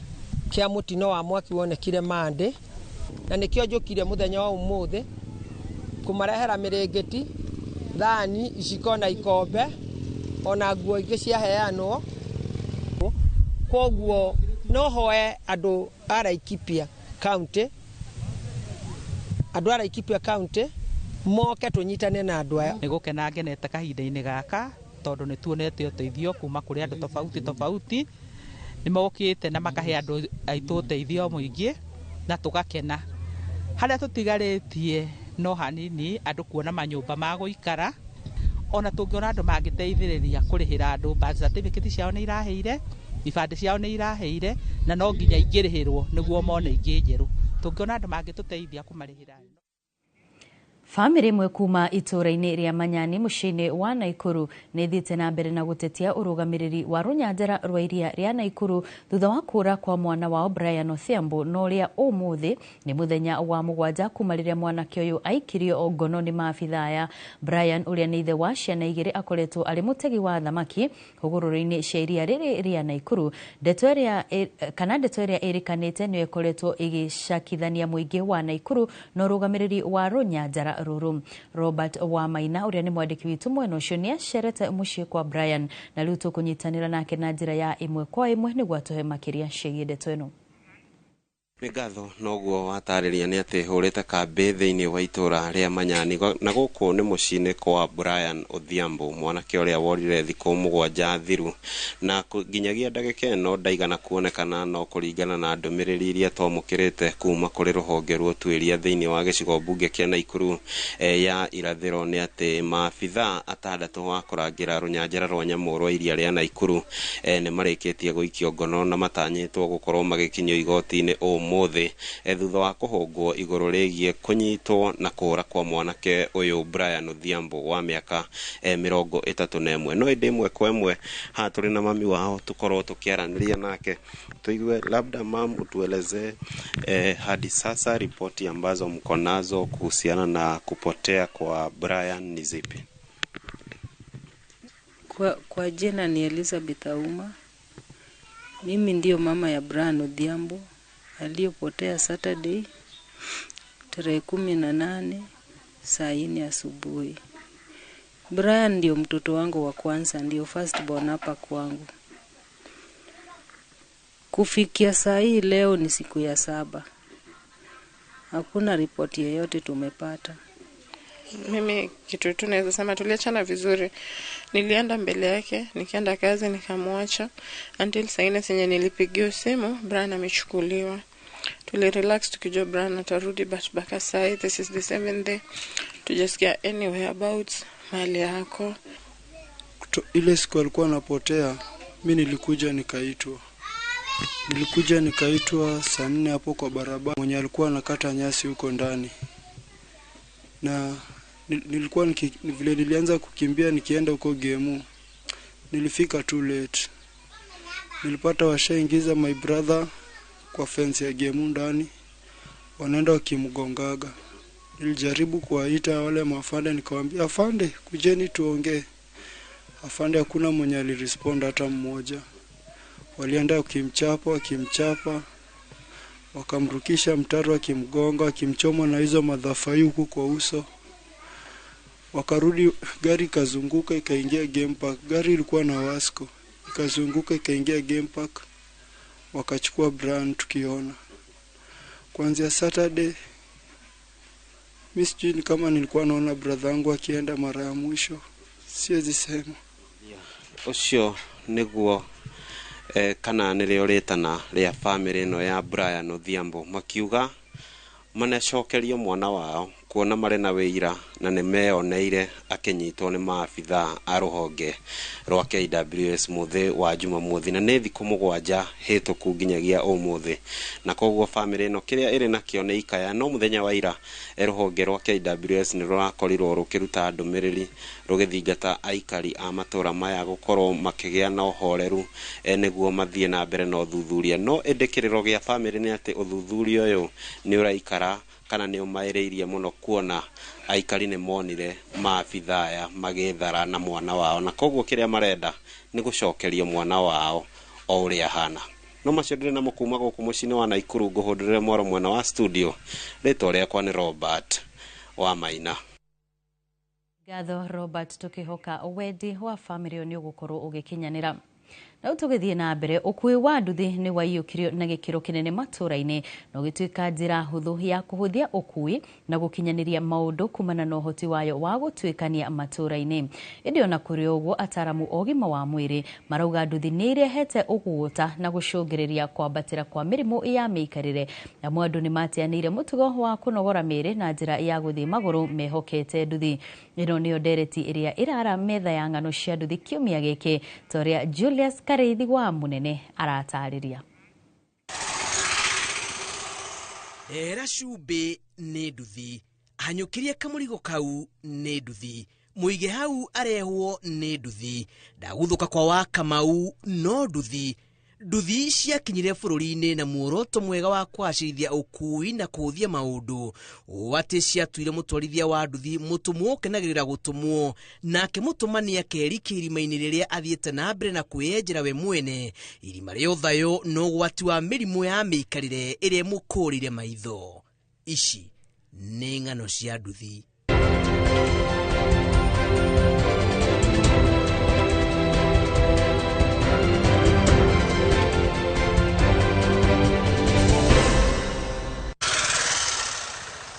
kĩa mũtino wa mwaki wonekire Monday, na nĩkĩo njũkire mũthenya wa ũmũthĩ kũmarehera mĩrĩngĩti, thani, iciko na ikombe ona nguo ingĩ ciaheanwo. Koguo no hoe andũ a Laikipia County moke tũnyitane na andũ aya. Nĩ gũkena ngenete kahinda-inĩ gaka tondũ nĩ tuonete ũteithio kuma kũrĩ andũ tofauti nĩ mokĩte na makahe andũ aitũ ũteithio mũingĩ na tũgakena. Harĩa tũtigarĩtie no hanini andũ kuona manyũmba ma gũikara, ona tũngĩona andũ mangĩteithĩrĩria kũrĩhĩra andũ birth certificate ciao nĩ iraheire, ibandĩ ciao nĩ iraheire, na no nginya ingĩrĩhĩrwo nĩguo mone ingĩ njerũ. Tũngĩona andũ mangĩtũteithia kũmarĩhĩra. Bamĩrĩ ĩmwe kuma itũũra-inĩ rĩa Manyani mũciĩ-inĩ wa Naikuru nĩ thiĩte na mbere na gũtetia ũrũgamĩrĩri wa rũnyanjara rwa iria rĩa Naikuru thutha wa kũũra kwa mwana wao Brian Odhiambo, no ũrĩa ũmũthĩ nĩ mũthenya wa 7 kuma rĩrĩa mwanake ũyũ aikirio ngono nĩ maabitha aya. Brian ũrĩa nĩ ithe wa ciana 2 akoretwo arĩ mũtegi wa thamaki hũgũrũrũ-inĩ cia iria rĩrĩ rĩa Naikuru. Ndeto ĩrĩa ĩrĩkanĩte nĩyo ĩkoretwo ĩgĩcakithania mũingĩ wa Naikuru na ũrũgamĩrĩri wa rũnyanjara rũrũ. Robert Wamaina ũrĩa nĩ mwandĩki witũ mwena ũcio nĩ acerete mũciĩ kwa Brian na rĩu tũkũnyitanĩra nake na njĩra ya ĩmwe kwa ĩmwe nĩguo atũhe makĩria ciĩgiĩ ndeto ĩno. Nĩ ngatho noguo watarĩria nĩ atĩ hũrĩte kambĩ thĩinĩ wa itũũra rĩa Manyani na gũkũ nĩ mũciĩ-inĩ kwa Brian Odhiambo, mwanake ũrĩa worire thikũ 7 thiru, na nginyagia ndagĩka ĩno ndaigana kuonekana, no kũringana na ndũmĩrĩri iria twamũkĩrĩte kuma kũrĩ rũhonge rwa ũtuĩria thĩinĩ wa gĩcigo mbunge kĩa Naikuru ya irathĩro nĩ atĩ maabitha 6 wa kũrangĩra rũnyanjara rwa nyamũ rwa iria rĩa Naikuru nĩ marĩkĩtie gũikio ngono na matanyĩtwo gũkorwo magĩkinyio igoti-inĩ ũmũthĩ thutha wa kũhũngwo igũrũ rĩgiĩ kũnyitwo na kũũra kwa mwanake ũyũ Brian Odhiambo wa mĩaka 31. No ĩndĩ ĩmwe kwa ĩmwe haha tũrĩ na mami wao tũkorwo tũkĩaranĩria nake tuigue, labda mam, utueleze hadi sasa ripoti ambazo mko nazo kuhusiana na kupotea kwa Brian ni zipi? Kwa jina ni Elizabeth Auma. Mimi ndio mama ya Brian Odhiambo aliyopotea Saturday tarehe 18 saa 4 asubuhi. Brian ndio mtoto wangu wa kwanza, ndio first born hapa kwangu. Kufikia saa hii leo ni siku ya 7. Hakuna ripoti yoyote tumepata. Mimi kitu tu naweza sema tuliachana vizuri. Nilienda mbele yake, nikaenda kazi nikamwacha until saa 4 senye nilipigiwa simu Brian amechukuliwa. Tulirelax tukijua Brian atarudi, but mpaka saa this is the 7th day tujasikia anywhere about mahali yako. Ile siku alikuwa anapotea, mimi nilikuja nikaitwa saa 4 hapo kwa barabara. Mwenye alikuwa anakata nyasi huko ndani, na nilikuwa vile nilianza kukimbia nikienda huko Gemu, nilifika too late. Nilipata washaingiza my brother kwa fence ya Gemu ndani, wanaenda wakimgongaga. Nilijaribu kuwaita wale mafande, nikawaambia afande kujeni tuongee. Afande hakuna mwenye alirespond hata mmoja. Walienda wakimchapa, wakamrukisha mtaro, wakimgonga, wakimchoma na hizo madhafai huku kwa uso. Wakarudi, gari kazunguka ikaingia game park. Gari ilikuwa na Wasco, ikazunguka ikaingia game park. Wakachukua Brian tukiona. Kuanzia Saturday mimi kama nilikuwa naona brother wangu akienda mara ya mwisho, siwezi sema. Ucio niguo kana nĩrĩo rĩtana rĩa family ĩno ya Brian Odhiambo makiuga manacokerio mwana wao kuona marĩ na wĩira na nĩ meyoneire akĩnyitwo nĩ maabithaa a rũhonge rwa KWS mũthĩ wa Jumamothi na nĩ thikũ mũgwanja hĩtũku nginyagia ũmũthĩ na koguo family ĩno kĩrĩa ĩrĩ nakĩo nĩ ikaya no mũthenya wa ira rũhonge rwa KWS nĩ rũrakorirwo rũkĩruta ndũmĩrĩri rũgĩthingata aikari a matũra maya gũkorwo makĩgĩa na ũhoreru nĩguo mathiĩ na mbere na ũthuthuria no ĩndĩkĩrĩro gĩa family nĩ atĩ ũthuthuria ũyũ nĩ ũraikara kana nĩ ũmaĩrĩirie mũno kuona aikari nĩ monire maabithaa aya magĩthara na mwana wao na koguo kĩrĩa marenda nĩ gũcokerio mwana wao o ũrĩa hana no macio ndĩrĩ na mũkuma gũkũ mũciĩ-inĩ wa Naikuru ngũhũndĩrĩre mwaro mwena wa studio rĩtwa rĩakwa nĩ Robert wa Maina. Gatho Robert tukihoka wendi wa family oni ugukorwo ugikinyanira na tũgĩthiĩ na mbere ũkui wa nduthi nĩ waiyũkirio na gĩkĩro kĩnene matũra-inĩ na ũgĩtuĩka njĩra hũthũ ya kũhũthia ũkui na gũkinyanĩria maũndũ kumana na ũhoti wayo wa gũtuĩkania matũra-inĩ. Ĩndĩ ona kũrĩ ũguo ataramu ogima wa mwĩrĩ marauga nduthi nĩ irehete ũgũta na gũcũngĩrĩria kwambatĩra kwa mĩrimũ ya mĩikarĩre na andũ nĩ matianĩire mũtugo wa kũnogora mĩĩrĩ na njĩra ya gũthiĩ magũrũ mehokete nduthi. Ĩno nĩyo ndereti ĩrĩa ĩrara metha ya ng'ano cia nduthi kiumia gĩkĩ torĩa Julius Kareithi wa Munene aratarĩria. Era Cumbi nĩ nduthi, hanyũkirie kamũrigo kau nĩ nduthi, mũige hau arehwo nĩ nduthi, ndaguthũka kwa wa Kamau no nduthi. Nduthi ciakinyire bũrũri-inĩ na muoroto mwega wa kwacĩrithia ũkui na kũhũthia maũndũ atĩ ciatuire mũtwarithia wa nduthi mũtũmwo ũkenagĩrĩra gũtũmwo nake mũtũmani akerika irima-inĩ rĩrĩa athiĩte na mbere na kwĩyenjera we mwene irima rĩa ũthayo na ũgwati wa mĩrimũ ya mĩikarĩre ĩrĩa mũkũrire maitho. Ici nĩ ng'ano cia nduthi.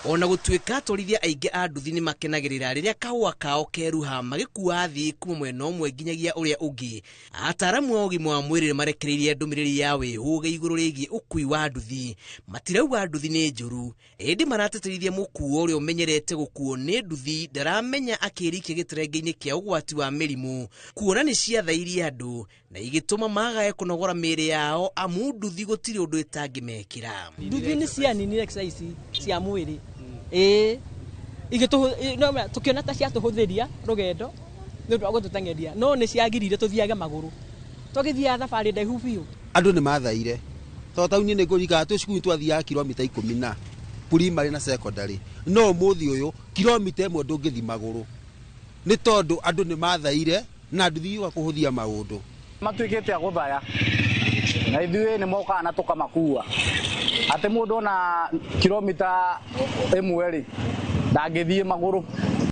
Ona gũtuĩka atwarithia aingĩ a nduthi nĩ makenagĩrĩra rĩrĩa kahũa kao keruha magĩkua thĩ kuma mwena ũmwe nginyagia ũrĩa ũngĩ. Ataramu a ũgima wa mwĩrĩ marekereirie ndũmĩrĩri ya wĩhũge igũrũ rĩgiĩ ũkui wa nduthi. Matirauga nduthi nĩ njũru, ĩndĩ marateterithia mũkuo ũrĩa ũmenyerete gũkuo nĩ nduthi ndaramenya akĩrikia gĩterenge-inĩ kĩa ũgwati wa mĩrimũ kuona nĩ ciathairie andũ na igĩtũma magae kũnogora mĩĩrĩ yao amu nduthi gũtirĩ ũndũ ĩtangĩmekĩra. Nduthi nĩ cianinire exercise cia mwĩrĩ tukiona ta ciatũhũthĩria rũgendo nĩ ũndũ wa gũtũteng'eria no nĩ ciagirire tũthiage magũrũ tũgĩthiaga thabarĩ ndaihu biũ. Andũ nĩ mathaire tondũ taũni nĩ ngũrikaga twĩ cukuru twathiaga kilomita 10 na primary na secondary no mũthĩ ũyũ kilomita 1 ndũngĩthi magũrũ nĩ tondũ andũ nĩ mathaire na nduthi iga kũhũthia maũndũ. Matuĩkĩte a gũthaya na ithuĩ nĩ mokaga na tũkamakua atĩ mũndũ na kilomita 1 ndangĩthiĩ magũrũ.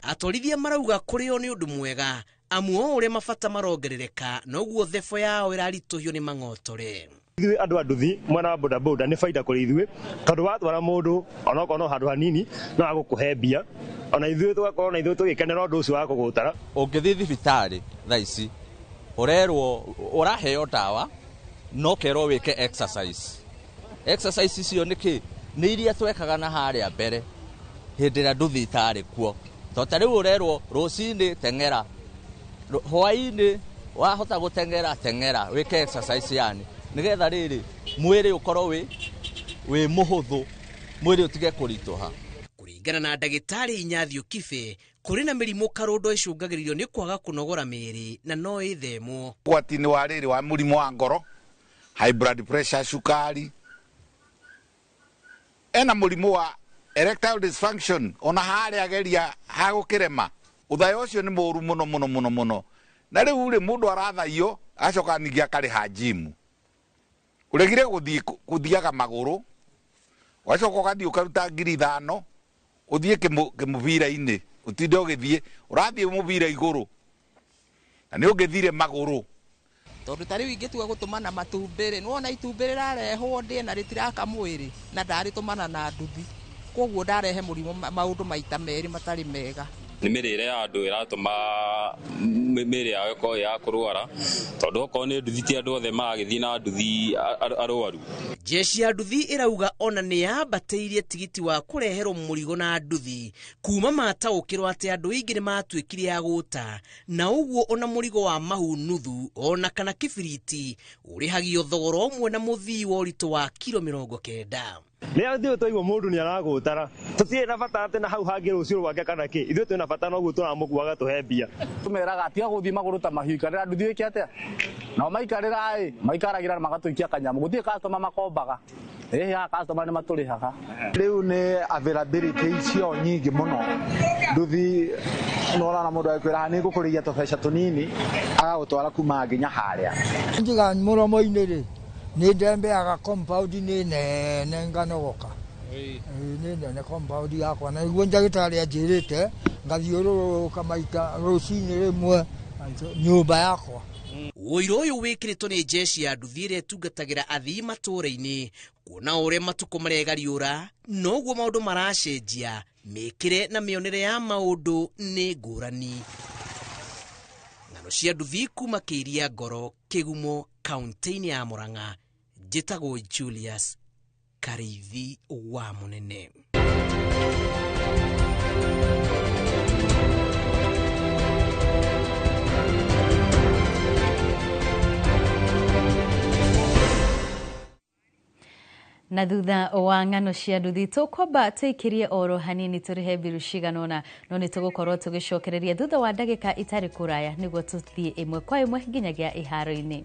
Atwarithia marauga kũrĩo nĩ ũndũ mwega amu o ũrĩa mabata marongerereka noguo thefo yao ĩraritũhio nĩ mang'otore. Ithuĩ andũ a nduthi mwena wa bodaboda nĩ baida kũrĩ ithuĩ tondũ watwara mũndũ onokorwo no handũ hanini no agũkũhe mbia ona ithuĩ tũgakorwo na ithuĩ tũgĩkenera ũndũ ũcio wa kũgũtara. Ũngĩthiĩ thibitarĩ thaa ici ũrerwo ũraheo ndawa no kerwo wĩke exercise icio nĩkĩ nĩ iria twekaga na harĩa mbere hĩndĩ ĩrĩa nduthi itarĩ kuo tondũ rĩu ũrerwo rũcinĩ teng'era hwaĩ-inĩ wahota gũteng'era teng'era wĩke exercise yani nĩgetha rĩrĩ mwĩrĩ ũkorwo wĩ mũhũthũ mwĩrĩ ũtige kũritũha. Kũringana na ndagĩtarĩ Inyathio Kibe kũrĩ na mĩrimũ karũndo ĩcũngagĩrĩrio nĩ kwaga kũnogora mĩĩrĩ na no ĩthemwo. Ũgwati-inĩ wa rĩrĩ wa mũrimũ wa ngoro, high blood pressure, cukari, ena mũrimũ wa erectile dysfunction ona harĩa ageria ha gũkĩrema. Ũthayo ũcio nĩ mũru mũno mũno mũno mũno. Na rĩu rĩ mũndũ arathaio acoka ningĩ akarĩha gym. Ũregire gũthiaga magũrũ wacoka ũgathiĩ ũkaruta 5,000 ũthiĩ kĩmũbira-inĩ ũtinde ũgĩthiĩ ũrathiĩ mũbira igũrũ na nĩ ũngĩthire magũrũ. Tondũ tarĩu ingĩtua gũtũmana matumbĩ rĩ nĩwona itumbĩ rĩrarehwo ndĩ na rĩtiraka mwĩrĩ na ndarĩtũmana na nduthi koguo ndarehe mũrimũ maũndũ maita merĩ matarĩ mega. nĩ mĩrĩre ya andũ ĩratũma mĩrĩ yao ĩkorwo ya kũrwara tondũ okorwo nĩ nduthi ti andũ othe magĩthiĩ na nduthi arwaru. Jeshi ya nduthi irauga ona nĩ yambatĩirie tigiti wa kũreherwo mũrigo na nduthi kuma mataũkĩrwo atĩ andũ aingĩ nĩ matuĩkire ya gũta, na ũguo ona mũrigo wa mahu nuthu ona kana kibiriti ũrĩhagio thogora ũmwe na mũthii wa ũritũ wa kilo 90. Nĩ athiĩ twaigua mũndũ nĩ aragũtara tũtirĩ na bata atĩ na hau hangĩ rũciũ rwake kana kĩ, ithuĩ twĩna bata noguo tũramũkuaga tũhe mbia. Tumeraga atiga gũthiĩ magũrũ ta mahiũ ikarĩra nduthi ĩkĩ atĩa, nao maikarĩra maikaragĩra magatũikia kanyamũ, gũtirĩ customer makombaga ya customer nĩ matũrĩhaga. Rĩu nĩ availability icio nyingĩ mũno, nduthi nora na mũndũ akwĩra nĩ ngũkũrĩgia tũbeca tũnini agagũtwara kuma nginya harĩa. Njiga mũromo-inĩ rĩ nĩ ndembeaga compound nĩ nene nganogoka nĩ nene compound yakwa, na niguo ndagĩtarĩ anjĩrĩte ngathiũrũrũka maita rũcinĩ rĩmwe nyũmba yakwa. Ũira ũyũ wĩkĩrĩtwo nĩ jeshi ya nduthi ĩrĩa ĩtungatagĩra athii matũũra-inĩ, kuona ũrĩa matukũ maregariũra noguo maũndũ maracenjia, mĩkĩre na mĩonere ya maũndũ nĩ ngũrani. Ng'ano cia nduthi kuma Kĩiria Ngoro, Kĩgumo, kaunti-inĩ ya Murang'a. Njĩtagwo Julius Karithi wa Mũnene. Na thutha wa ng'ano cia nduthi tũkwamba tũikĩrie oro hanini tũrĩhe mbiru ciganona, no nĩ tũgũkorwo tũgĩcokereria thutha wa ndagĩka itarĩ kũraya nĩguo tũthiĩ ĩmwe kwa ĩmwe nginyagia iharo-inĩ.